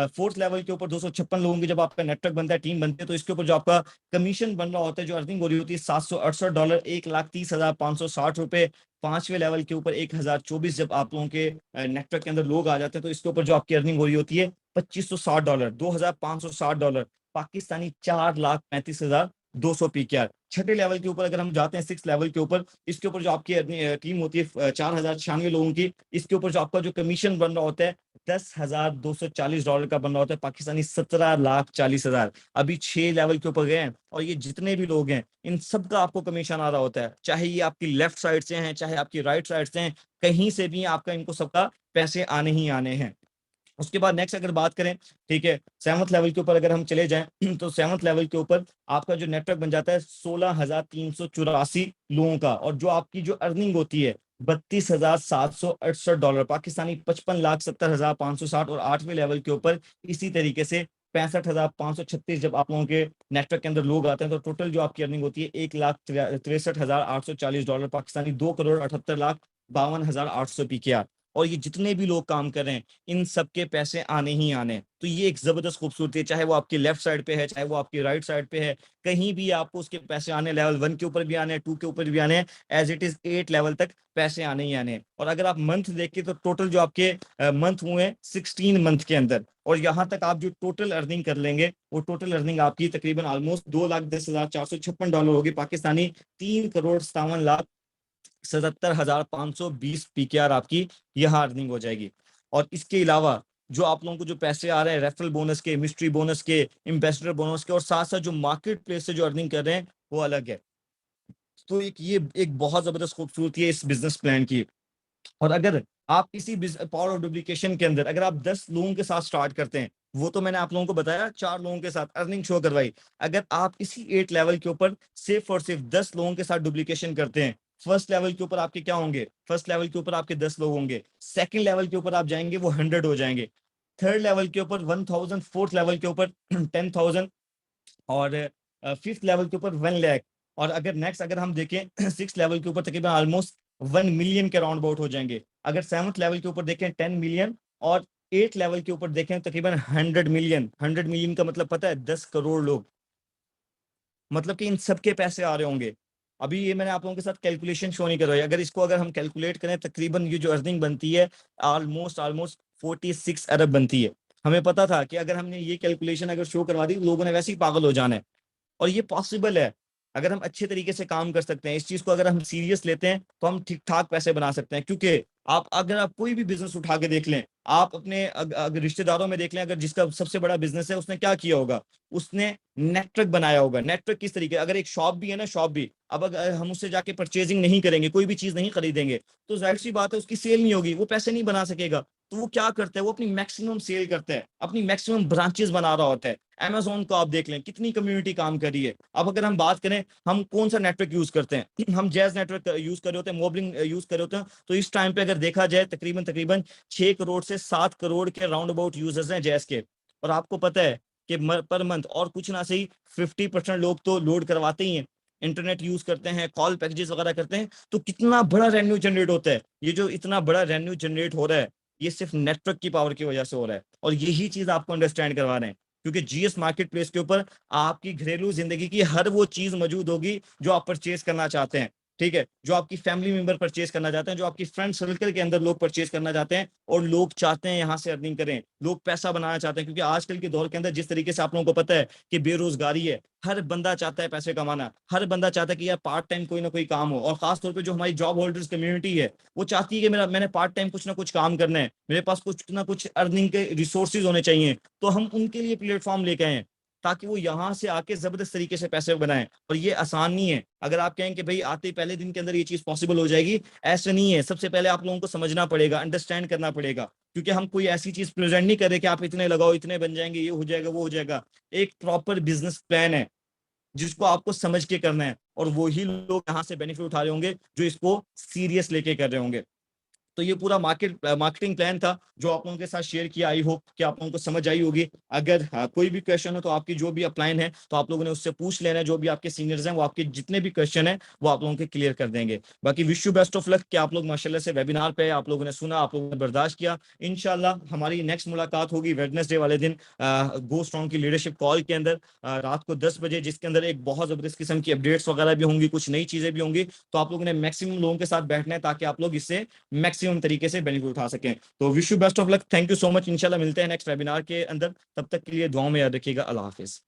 फोर्थ लेवल के ऊपर 256 लोगों की जब आपका नेटवर्क बनता है, टीम बनती है, तो इसके ऊपर जो आपका कमीशन बन रहा होता है, जो अर्निंग हो रही होती है $768, $1,30,560। 5वें लेवल के ऊपर 1024 जब आप लोगों के नेटवर्क के अंदर लोग आ जाते हैं तो इसके ऊपर जो आपकी अर्निंग हो रही होती है $2,560, $2,560 पाकिस्तानी, 4,35,200 PKR। छठे लेवल के ऊपर अगर हम जाते हैं 6 लेवल के ऊपर, इसके ऊपर जो आपकी टीम होती है 4,096 लोगों की, इसके ऊपर जो आपका जो कमीशन बन रहा होता है $10,240 का बन रहा होता है पाकिस्तानी, 17,40,000। अभी 6 लेवल के ऊपर गए हैं और ये जितने भी लोग हैं इन सब का आपको कमीशन आ रहा होता है, चाहे ये आपकी लेफ्ट साइड से हैं, चाहे आपकी राइट साइड से हैं, कहीं से भी आपका इनको सबका पैसे आने ही आने हैं। उसके बाद नेक्स्ट अगर बात करें, ठीक है, 7th लेवल के ऊपर अगर हम चले जाएं तो 7th लेवल के ऊपर आपका जो नेटवर्क बन जाता है 16,384 लोगों का, और जो आपकी जो अर्निंग होती है $32,768 पाकिस्तानी, 55,70,560। और 8वें लेवल के ऊपर इसी तरीके से 65,536 जब आप लोगों के नेटवर्क के अंदर लोग आते हैं तो टोटल जो आपकी अर्निंग होती है $1,63,840 पाकिस्तानी, 2,78,52,800 PKR। और ये जितने भी लोग काम कर रहे हैं इन सबके पैसे आने ही आने हैं। तो ये एक जबरदस्त खूबसूरती है, चाहे वो आपकी लेफ्ट साइड पे है, चाहे वो आपकी राइट साइड पे है, कहीं भी आपको उसके पैसे आने, लेवल 1 के ऊपर भी आने हैं, 2 के ऊपर भी आने हैं, एज इट इज 8 लेवल तक पैसे आने ही आने हैं। और अगर आप मंथ देखिए तो टोटल जो आपके मंथ हुए हैं 16 मंथ के अंदर, और यहाँ तक आप जो टोटल अर्निंग कर लेंगे वो टोटल अर्निंग आपकी तकरीबन ऑलमोस्ट $2,10,456 होगी पाकिस्तानी, 3,57,77,520 PKR आपकी यहाँ अर्निंग हो जाएगी। और इसके अलावा जो आप लोगों को जो पैसे आ रहे हैं रेफरल बोनस के, मिस्ट्री बोनस के, एम्बेसडर बोनस के, और साथ साथ जो मार्केट प्लेस से जो अर्निंग कर रहे हैं वो अलग है। तो ये एक बहुत जबरदस्त खूबसूरती है इस बिजनेस प्लान की। और अगर आप इसी पावर ऑफ डुप्लीकेशन के अंदर अगर आप 10 लोगों के साथ स्टार्ट करते हैं, वो तो मैंने आप लोगों को बताया 4 लोगों के साथ अर्निंग शो करवाई, अगर आप इसी 8 लेवल के ऊपर सिर्फ और सिर्फ 10 लोगों के साथ डुप्लीकेशन करते हैं, फर्स्ट लेवल के ऊपर आपके क्या होंगे, फर्स्ट लेवल के ऊपर आपके 10 लोग होंगे, सेकंड लेवल के ऊपर आप जाएंगे वो 100 हो जाएंगे, थर्ड लेवल के ऊपर 1000, फोर्थ लेवल के ऊपर 10,000, और फिफ्थ लेवल के ऊपर 1 लाख। और अगर नेक्स्ट अगर हम देखें 6 लेवल के ऊपर तकरीबन ऑलमोस्ट 1 मिलियन के राउंड अबाउट हो जाएंगे। अगर 7th लेवल के ऊपर देखें 10 मिलियन, और 8 लेवल के ऊपर देखें तकरीबन 100 मिलियन। 100 मिलियन का मतलब पता है 10 करोड़ लोग, मतलब कि इन सबके पैसे आ रहे होंगे। अभी ये मैंने आप लोगों के साथ कैलकुलेशन शो नहीं करवाई, अगर इसको अगर हम कैलकुलेट करें तकरीबन ये जो अर्निंग बनती है ऑलमोस्ट 46 अरब बनती है। हमें पता था कि अगर हमने ये कैलकुलेशन अगर शो करवा दी लोगों ने वैसे ही पागल हो जाना है, और ये पॉसिबल है। अगर हम अच्छे तरीके से काम कर सकते हैं, इस चीज को अगर हम सीरियस लेते हैं तो हम ठीक ठाक पैसे बना सकते हैं। क्योंकि अगर आप कोई भी बिजनेस उठा के देख लें, आप अपने अगर रिश्तेदारों में देख लें, अगर जिसका सबसे बड़ा बिजनेस है उसने क्या किया होगा, उसने नेटवर्क बनाया होगा। नेटवर्क किस तरीके, अगर एक शॉप भी है ना, शॉप भी, अब अगर हम उससे जाके परचेजिंग नहीं करेंगे, कोई भी चीज नहीं खरीदेंगे, तो जाहिर सी बात है उसकी सेल नहीं होगी, वो पैसे नहीं बना सकेगा। तो वो क्या करता है, वो अपनी मैक्सिमम सेल करता है, अपनी मैक्सिमम ब्रांचेस बना रहा होता है। Amazon को आप देख लें कितनी कम्युनिटी काम कर रही है। अब अगर हम बात करें हम कौन सा नेटवर्क यूज करते हैं, हम जैज नेटवर्क यूज कर रहे होते हैं, मोबलिंग यूज कर रहे होते हैं। तो इस टाइम पे अगर देखा जाए तकरीबन 6 करोड़ से 7 करोड़ के राउंड अबाउट यूजर्स हैं जैज के। और आपको पता है कि पर मंथ और कुछ ना सही 50% लोग तो लोड करवाते ही हैं, इंटरनेट यूज करते हैं, कॉल पैकेजेस वगैरह करते हैं। तो कितना बड़ा रेवेन्यू जनरेट होता है, ये जो इतना बड़ा रेवेन्यू जनरेट हो रहा है ये सिर्फ नेटवर्क की पावर की वजह से हो रहा है। और यही चीज आपको अंडरस्टैंड करवा रहे हैं, क्योंकि जीएस मार्केट प्लेस के ऊपर आपकी घरेलू जिंदगी की हर वो चीज मौजूद होगी जो आप परचेज करना चाहते हैं। ठीक है, जो आपकी फैमिली मेंबर परचेज करना चाहते हैं, जो आपकी फ्रेंड सर्कल के अंदर लोग परचेज करना चाहते हैं, और लोग चाहते हैं यहाँ से अर्निंग करें, लोग पैसा बनाना चाहते हैं। क्योंकि आजकल के दौर के अंदर जिस तरीके से आप लोगों को पता है कि बेरोजगारी है, हर बंदा चाहता है पैसे कमाना, हर बंदा चाहता है कि यार पार्ट टाइम कोई ना कोई काम हो। और खासतौर पर जो हमारी जॉब होल्डर्स कम्युनिटी है वो चाहती है कि मैंने पार्ट टाइम कुछ ना कुछ काम करना है, मेरे पास कुछ ना कुछ अर्निंग के रिसोर्सेज होने चाहिए। तो हम उनके लिए प्लेटफॉर्म लेके आए हैं ताकि वो यहाँ से आके जबरदस्त तरीके से पैसे बनाएं। और ये आसान नहीं है, अगर आप कहें कि भाई आते ही पहले दिन के अंदर ये चीज पॉसिबल हो जाएगी, ऐसा नहीं है। सबसे पहले आप लोगों को समझना पड़ेगा, अंडरस्टैंड करना पड़ेगा, क्योंकि हम कोई ऐसी चीज प्रेजेंट नहीं कर रहे कि आप इतने लगाओ इतने बन जाएंगे, ये हो जाएगा वो हो जाएगा। एक प्रॉपर बिजनेस प्लान है जिसको आपको समझ के करना है, और वही लोग यहाँ से बेनिफिट उठा रहे होंगे जो इसको सीरियस लेके कर रहे होंगे। तो ये पूरा मार्केटिंग प्लान था जो आप लोगों के साथ शेयर किया। आई होप कि आप लोगों को समझ आई होगी। अगर कोई भी क्वेश्चन हो तो आपकी जो भी अपलाइन है तो आप लोगों ने उससे पूछ लेना है। जो भी आपके सीनियर्स हैं वो आपके जितने भी क्वेश्चन है वो आप लोगों के क्लियर कर देंगे। बाकी wish you best of luck कि आप लोग माशाल्लाह से वेबिनार पे आप लोगों ने सुना, आप लोगों ने बर्दाश्त किया। इंशाल्लाह हमारी नेक्स्ट मुलाकात होगी वेडनेसडे वाले दिन गो स्ट्रॉन्ग की लीडरशिप कॉल के अंदर रात को 10 बजे, जिसके अंदर एक बहुत जबरदस्त किस्म की अपडेट्स वगैरह भी होंगी, कुछ नई चीजें भी होंगी। तो आप लोगों ने मैक्सिमम लोगों के साथ बैठना है ताकि आप लोग इससे मैक्सिमम तरीके से बेनिफिट उठा सकें। तो wish you best of luck, thank you so much. इंशाल्लाह मिलते हैं नेक्स्ट वेबिनार के अंदर, तब तक के लिए दुआओं में याद रखिएगा। अल्लाह हाफिज।